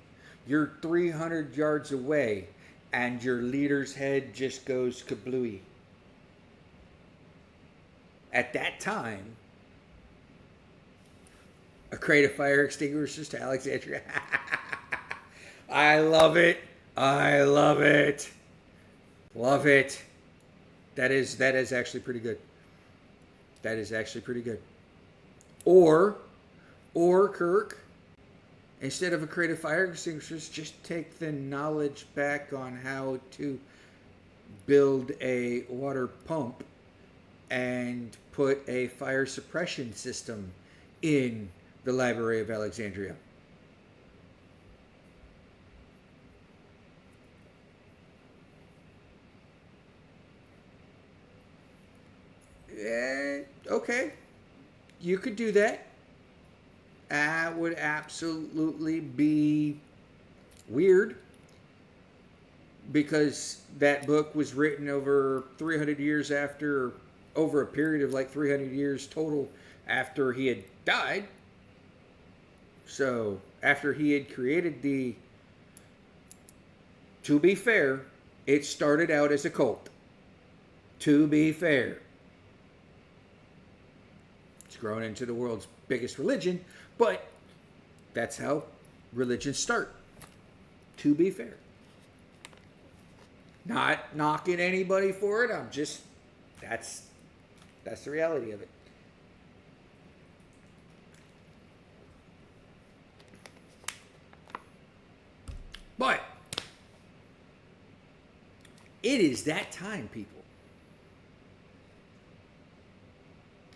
You're 300 yards away and your leader's head just goes kablooey. At that time, a crate of fire extinguishers to Alexandria. I love it. I love it. Love it. That is actually pretty good. That is actually pretty good. Or Kirk, instead of a crate of fire extinguishers, just take the knowledge back on how to build a water pump and put a fire suppression system in the Library of Alexandria. Okay, you could do that. That would absolutely be weird, because that book was written over 300 years after, over a period of like 300 years total after he had died. So after he had created to be fair, it started out as a cult. To be fair. It's grown into the world's biggest religion, but that's how religions start. To be fair. Not knocking anybody for it. I'm just, that's the reality of it. But it is that time, people.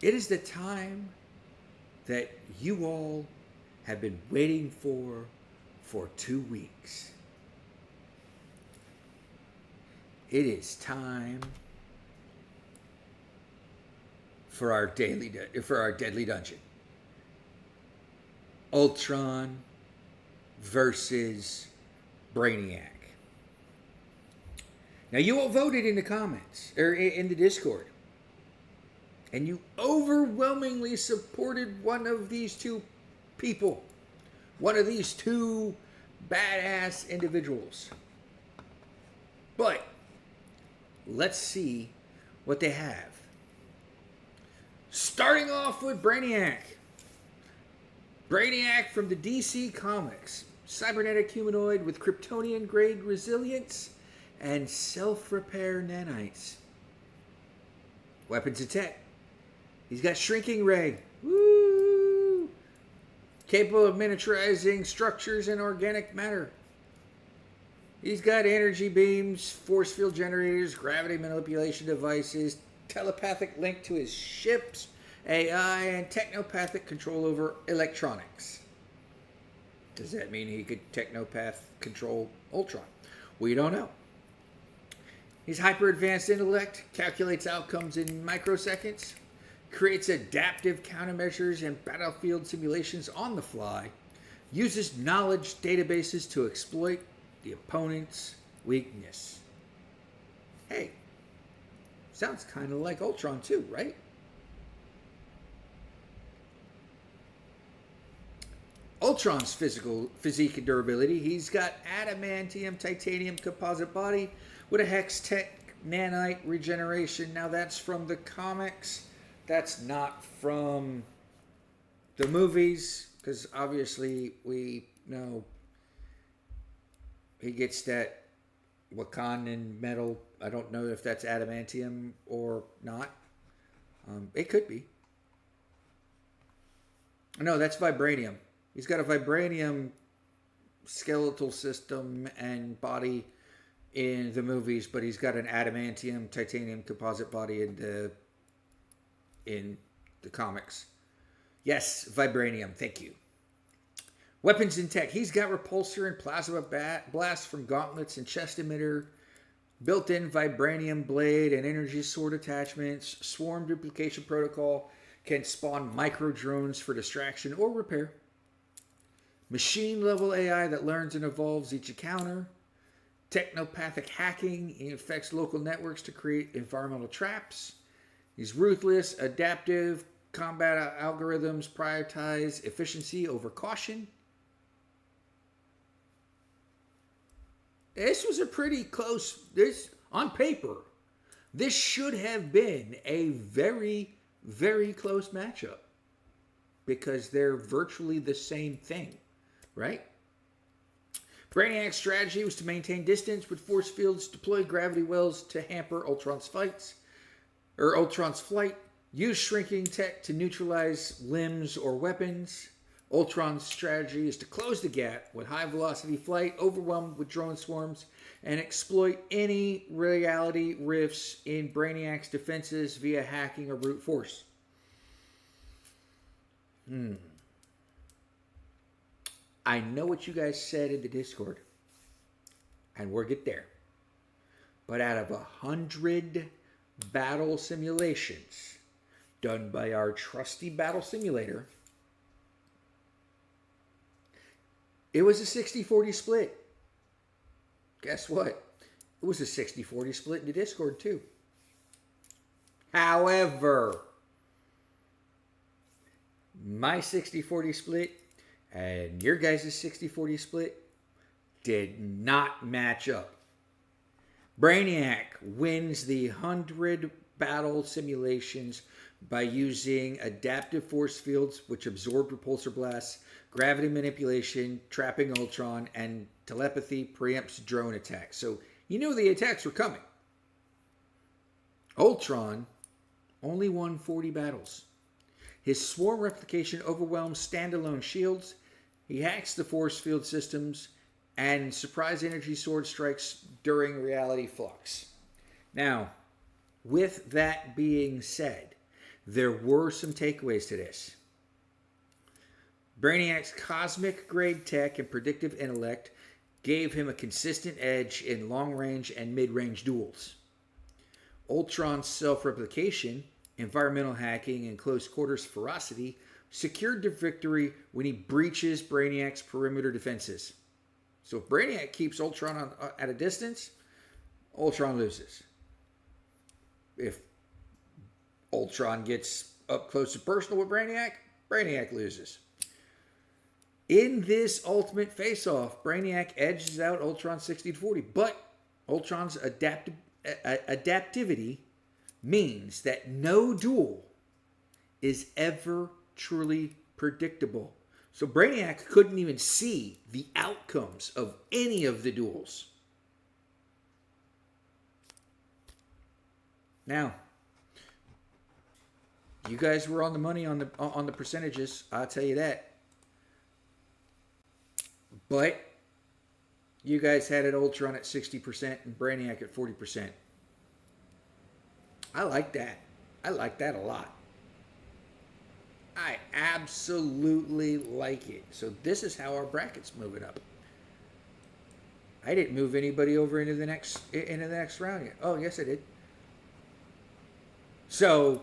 It is the time that you all have been waiting for 2 weeks. It is time for our deadly dungeon. Ultron versus Brainiac. Now, you all voted in the comments, or in the Discord. and you overwhelmingly supported one of these two people, one of these two badass individuals. But let's see what they have. Starting off with Brainiac. Brainiac from the DC Comics. Cybernetic humanoid with Kryptonian-grade resilience and self-repair nanites. Weapons and tech. He's got shrinking ray. Woo! Capable of miniaturizing structures and organic matter. He's got energy beams, force field generators, gravity manipulation devices, telepathic link to his ships, AI, and technopathic control over electronics. Does that mean he could technopath control Ultron? We don't know. He's hyper advanced intellect, calculates outcomes in microseconds, creates adaptive countermeasures and battlefield simulations on the fly, uses knowledge databases to exploit the opponent's weakness. Hey, sounds kind of like Ultron too, right? Ultron's physique and durability. He's got adamantium titanium composite body with a hex tech nanite regeneration. Now that's from the comics. That's not from the movies, because obviously we know he gets that Wakandan metal. I don't know if that's adamantium or not. It could be. No, that's vibranium. He's got a vibranium skeletal system and body in the movies, but he's got an adamantium titanium composite body in the comics. Yes, vibranium. Thank you. Weapons and tech. He's got repulsor and plasma blast from gauntlets and chest emitter, built-in vibranium blade and energy sword attachments, swarm duplication protocol, can spawn micro drones for distraction or repair. Machine level AI that learns and evolves each encounter. Technopathic hacking. He infects local networks to create environmental traps. He's ruthless, adaptive, combat algorithms prioritize efficiency over caution. This was a pretty close, on paper, this should have been a very, very close matchup because they're virtually the same thing, right? Brainiac's strategy was to maintain distance with force fields, deploy gravity wells to hamper Ultron's flight, use shrinking tech to neutralize limbs or weapons. Ultron's strategy is to close the gap with high-velocity flight, overwhelmed with drone swarms, and exploit any reality rifts in Brainiac's defenses via hacking or brute force. I know what you guys said in the Discord, and we'll get there. But out of 100 battle simulations done by our trusty battle simulator, it was a 60-40 split. Guess what? It was a 60-40 split in the Discord too. However, my 60-40 split and your guys' 60-40 split did not match up. Brainiac wins the 100 battle simulations by using adaptive force fields, which absorb repulsor blasts, gravity manipulation, trapping Ultron, and telepathy preempts drone attacks. So you knew the attacks were coming. Ultron only won 40 battles. His swarm replication overwhelms standalone shields. He hacks the force field systems and surprise energy sword strikes during reality flux. Now, with that being said, there were some takeaways to this. Brainiac's cosmic grade tech and predictive intellect gave him a consistent edge in long-range and mid-range duels. Ultron's self-replication, environmental hacking, and close-quarters ferocity secured the victory when he breaches Brainiac's perimeter defenses. So if Brainiac keeps Ultron at a distance, Ultron loses. If Ultron gets up close and personal with Brainiac. Brainiac loses. In this ultimate face-off, Brainiac edges out Ultron 60-40, but Ultron's adaptivity means that no duel is ever truly predictable. So Brainiac couldn't even see the outcomes of any of the duels. Now, you guys were on the money on the percentages, I'll tell you that. But you guys had it Ultron at 60% and Brainiac at 40%. I like that. I like that a lot. I absolutely like it. So this is how our bracket's moving up. I didn't move anybody over into the next round yet. Oh, yes, I did. So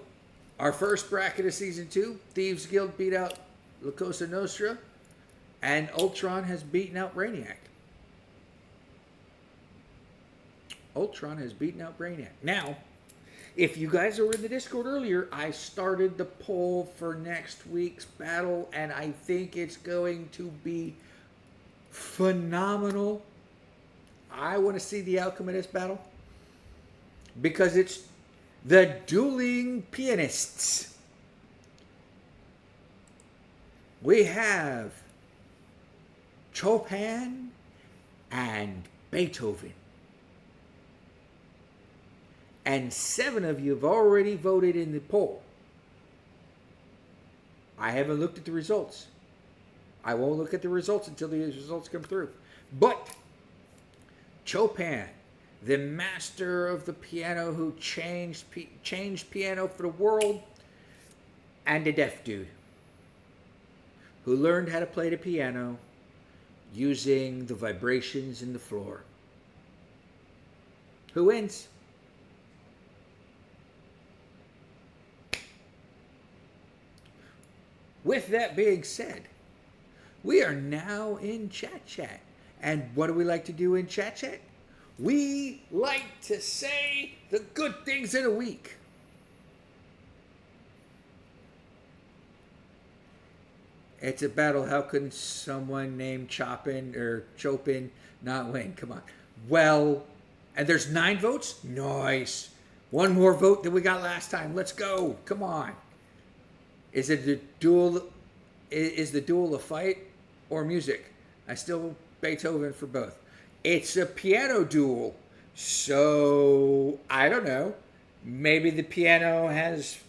our first bracket of season 2, Thieves Guild beat out La Cosa Nostra, and Ultron has beaten out Brainiac. Ultron has beaten out Brainiac. Now, if you guys were in the Discord earlier, I started the poll for next week's battle, and I think it's going to be phenomenal. I want to see the outcome of this battle because it's the dueling pianists. We have Chopin and Beethoven. And 7 of you have already voted in the poll. I haven't looked at the results. I won't look at the results until the results come through. But Chopin, the master of the piano who changed piano for the world, and a deaf dude who learned how to play the piano using the vibrations in the floor. Who wins? With that being said, we are now in Chat Chat. And what do we like to do in Chat Chat? We like to say the good things in a week. It's a battle. How can someone named Chopin not win? Come on. Well, and there's 9 votes? Nice. 1 more vote than we got last time. Let's go. Come on. Is the duel a fight or music? I still Beethoven for both. It's a piano duel. So, I don't know. Maybe the piano has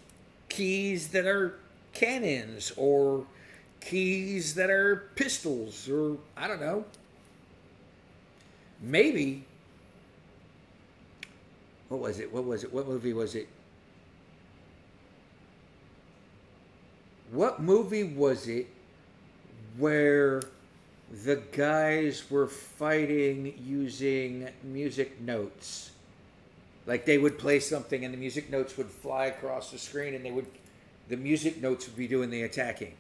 keys that are cannons or keys that are pistols, or I don't know. Maybe. What was it? What movie was it? What movie was it where the guys were fighting using music notes? Like they would play something and the music notes would fly across the screen and the music notes would be doing the attacking.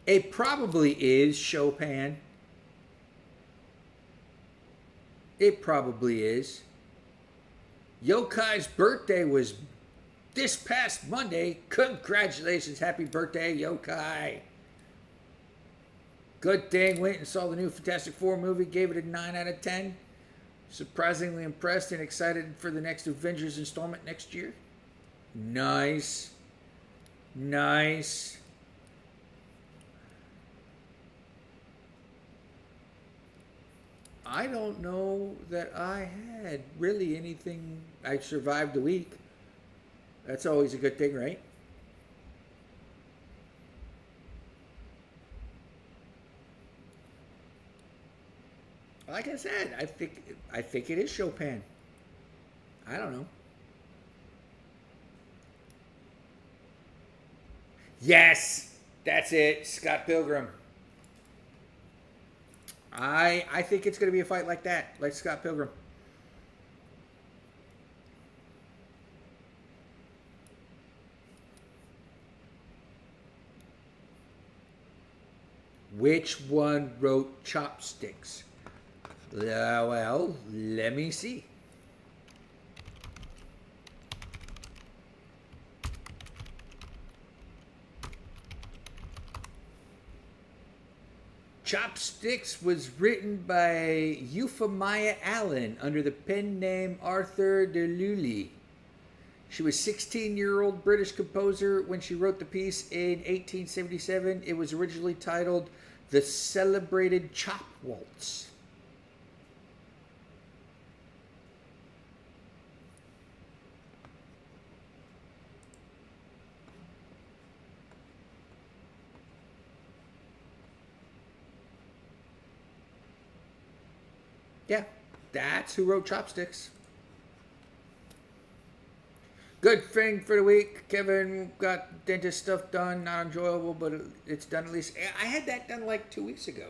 It probably is Chopin. It probably is. Yokai's birthday was this past Monday. Congratulations. Happy birthday, Yokai. Good thing. Went and saw the new Fantastic Four movie. Gave it a 9 out of 10. Surprisingly impressed and excited for the next Avengers installment next year. Nice. Nice. I don't know that I had really anything. I survived the week. That's always a good thing, right? Like I said, I think it is Chopin. I don't know. Yes, that's it. Scott Pilgrim. I think it's going to be a fight like that, like Scott Pilgrim. Which one wrote Chopsticks? Well, let me see. Chopsticks was written by Euphemia Allen under the pen name Arthur de Lully. She was a 16-year-old British composer when she wrote the piece in 1877. It was originally titled The Celebrated Chop Waltz. Yeah, that's who wrote Chopsticks. Good thing for the week. Kevin got dentist stuff done. Not enjoyable, but it's done at least. I had that done like 2 weeks ago.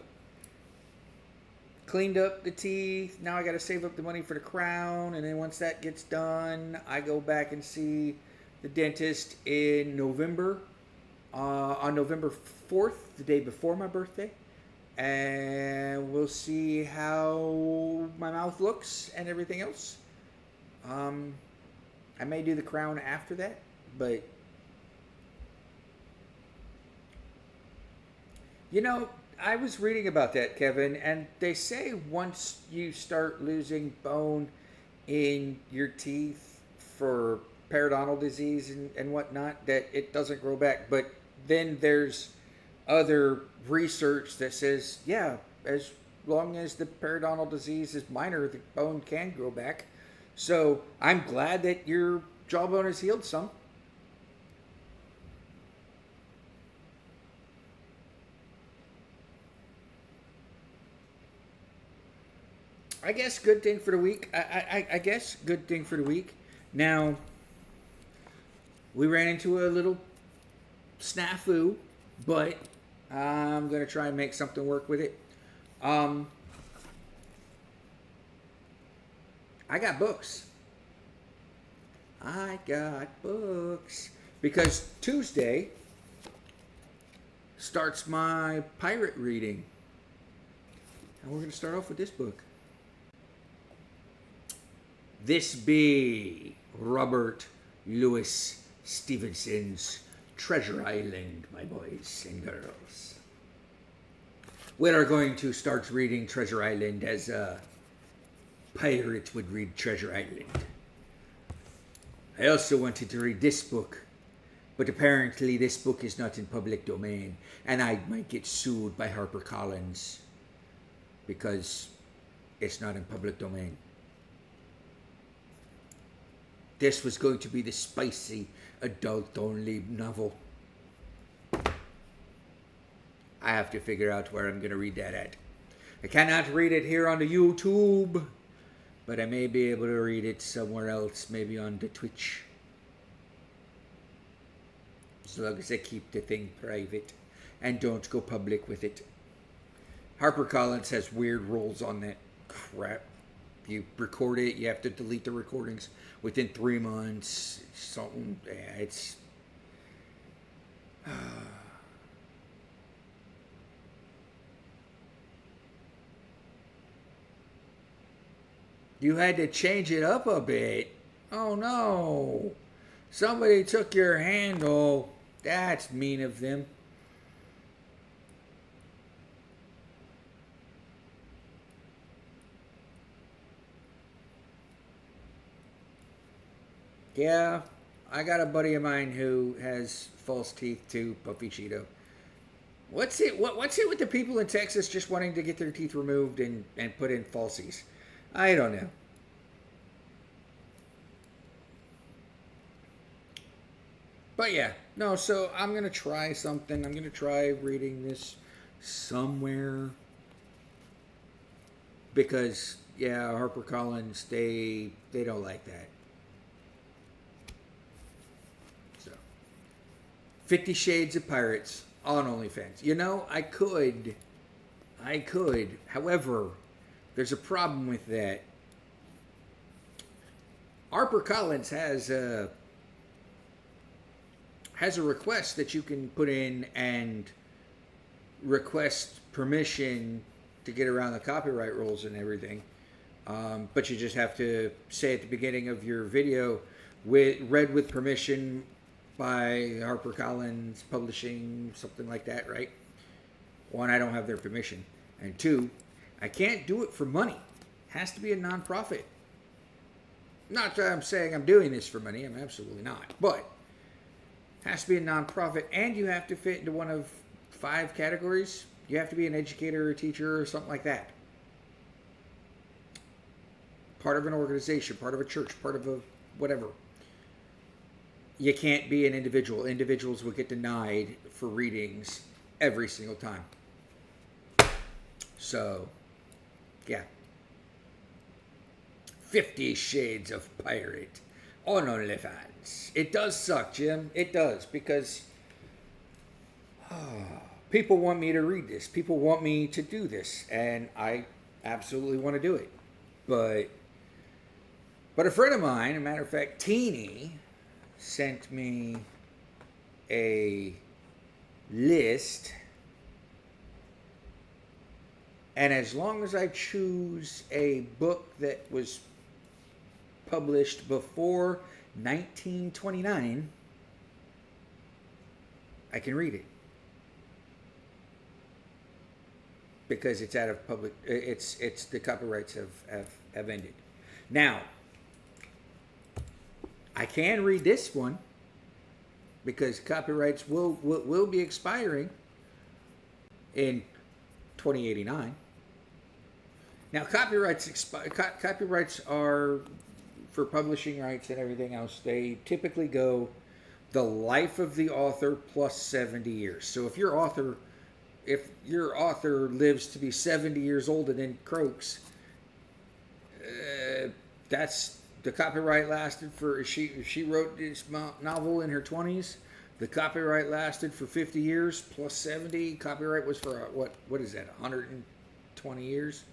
Cleaned up the teeth. Now I got to save up the money for the crown. And then once that gets done, I go back and see the dentist in November. On November 4th, the day before my birthday. And we'll see how my mouth looks and everything else. I may do the crown after that, but you know, I was reading about that, Kevin, and they say once you start losing bone in your teeth for periodontal disease and whatnot, that it doesn't grow back. But then there's other research that says, yeah, as long as the periodontal disease is minor, the bone can grow back. So I'm glad that your jawbone has healed some. I guess good thing for the week. I guess good thing for the week. Now, we ran into a little snafu, but I'm going to try and make something work with it. I got books. Because Tuesday starts my pirate reading. And we're going to start off with this book. This be Robert Louis Stevenson's Treasure Island, my boys and girls. We are going to start reading Treasure Island as a pirate would read Treasure Island. I also wanted to read this book, but apparently this book is not in public domain, and I might get sued by HarperCollins because it's not in public domain. This was going to be the spicy, adult-only novel. I have to figure out where I'm going to read that at. I cannot read it here on the YouTube, but I may be able to read it somewhere else, maybe on the Twitch. As long as I keep the thing private and don't go public with it. HarperCollins has weird rules on that crap. You record it, you have to delete the recordings within 3 months. Something, it's... You had to change it up a bit. Oh no. Somebody took your handle. That's mean of them. Yeah, I got a buddy of mine who has false teeth too, Puffy Cheeto. What's it with the people in Texas just wanting to get their teeth removed and put in falsies? I don't know. But yeah, no, so I'm going to try something. I'm going to try reading this somewhere. Because, yeah, HarperCollins, they don't like that. So, 50 Shades of Pirates on OnlyFans. You know, I could. However, there's a problem with that. HarperCollins has a request that you can put in and request permission to get around the copyright rules and everything. But you just have to say at the beginning of your video, read with permission by HarperCollins Publishing, something like that, right? One, I don't have their permission. And two, I can't do it for money. It has to be a nonprofit. Not that I'm saying I'm doing this for money. I'm absolutely not. But it has to be a nonprofit, and you have to fit into one of 5 categories. You have to be an educator or a teacher or something like that. Part of an organization, part of a church, part of a whatever. You can't be an individual. Individuals will get denied for readings every single time. So, yeah. 50 Shades of Pirate on OnlyFans. It does suck, Jim. It does, because people want me to read this. People want me to do this, and I absolutely want to do it. But a friend of mine, a matter of fact, Teeny, sent me a list, and as long as I choose a book that was published before 1929, I can read it, because it's out of public. It's the copyrights have ended. Now, I can read this one because copyrights will be expiring in 2089. Now, copyrights are for publishing rights and everything else. They typically go the life of the author plus 70 years. So if your author lives to be 70 years old and then croaks, that's the copyright lasted for. If she wrote this novel in her 20s, the copyright lasted for 50 years plus 70. Copyright was for what is that? 120 years,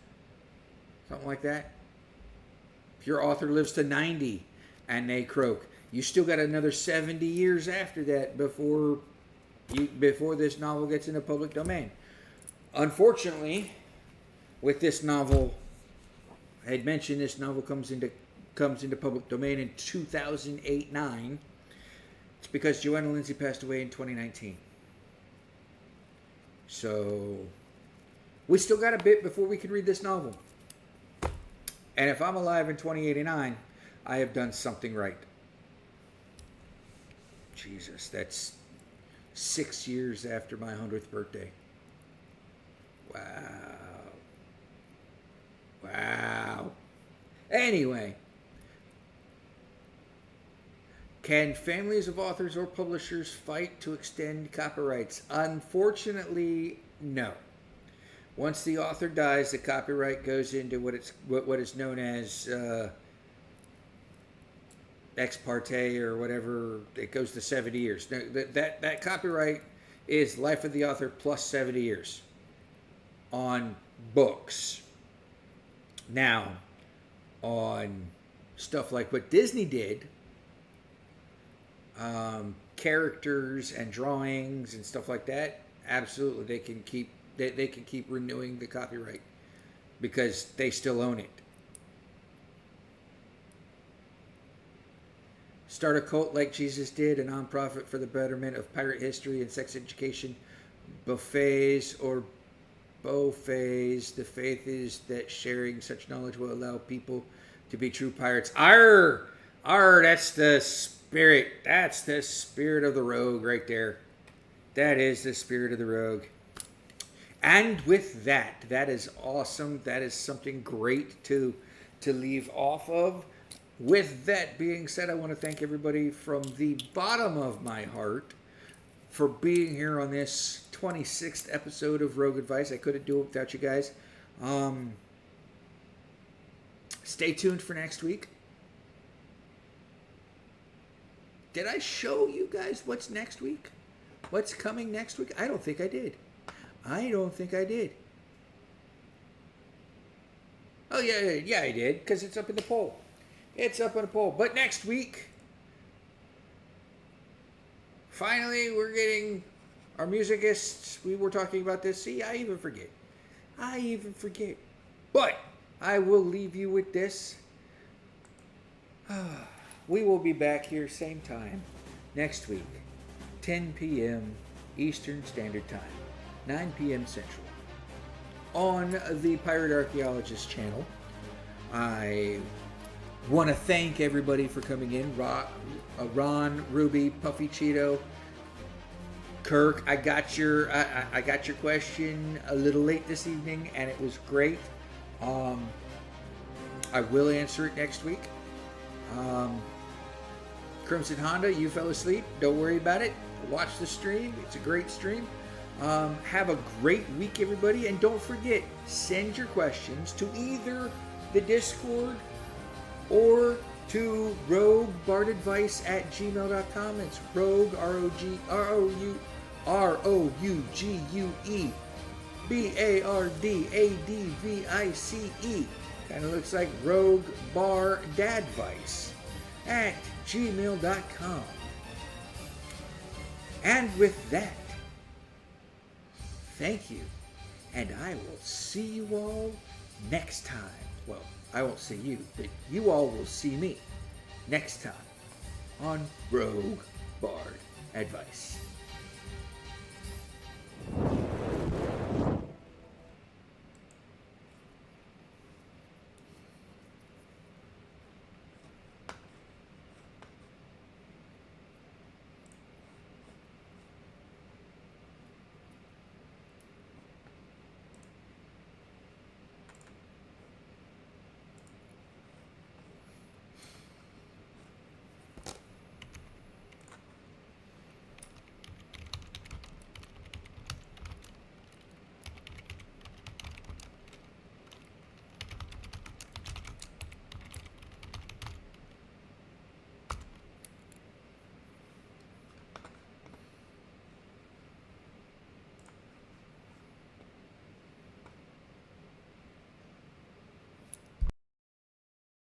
something like that. If your author lives to 90 and they croak, you still got another 70 years after that before this novel gets into public domain. Unfortunately, with this novel, I had mentioned this novel comes into public domain in 2008-9. It's because Joanna Lindsay passed away in 2019. So we still got a bit before we can read this novel. And if I'm alive in 2089, I have done something right. Jesus, that's 6 years after my 100th birthday. Wow. Anyway, can families of authors or publishers fight to extend copyrights? Unfortunately, no. Once the author dies, the copyright goes into what is known as ex parte or whatever. It goes to 70 years. Now, that copyright is life of the author plus 70 years on books. Now, on stuff like what Disney did, characters and drawings and stuff like that, absolutely they can keep renewing the copyright because they still own it. Start a cult like Jesus did, a nonprofit for the betterment of pirate history and sex education. Buffets or Beaufays. The faith is that sharing such knowledge will allow people to be true pirates. Arr! That's the spirit. That's the spirit of the rogue right there. That is the spirit of the rogue. And with that is awesome. That is something great to leave off of. With that being said, I want to thank everybody from the bottom of my heart for being here on this 26th episode of Rogue Advice. I couldn't do it without you guys. Stay tuned for next week. Did I show you guys what's next week? What's coming next week? I don't think I did. Oh, yeah, I did, because it's up in the poll. But next week, finally, we're getting our musicists. We were talking about this. See, I even forget. But I will leave you with this. We will be back here same time next week, 10 p.m. Eastern Standard Time. 9 p.m. Central. On the Pirate Archaeologist channel, I want to thank everybody for coming in. Ron, Ruby, Puffy Cheeto, Kirk. I got your question a little late this evening, and it was great. I will answer it next week. Crimson Honda, you fell asleep. Don't worry about it. Watch the stream. It's a great stream. Have a great week, everybody. And don't forget, send your questions to either the Discord or to roguebardadvice@gmail.com. It's rogue, ROGUE, kind of looks like Rogue Bar Dadvice @gmail.com. And with that, thank you, and I will see you all next time. Well, I won't see you, but you all will see me next time on Rogue Bard Advice.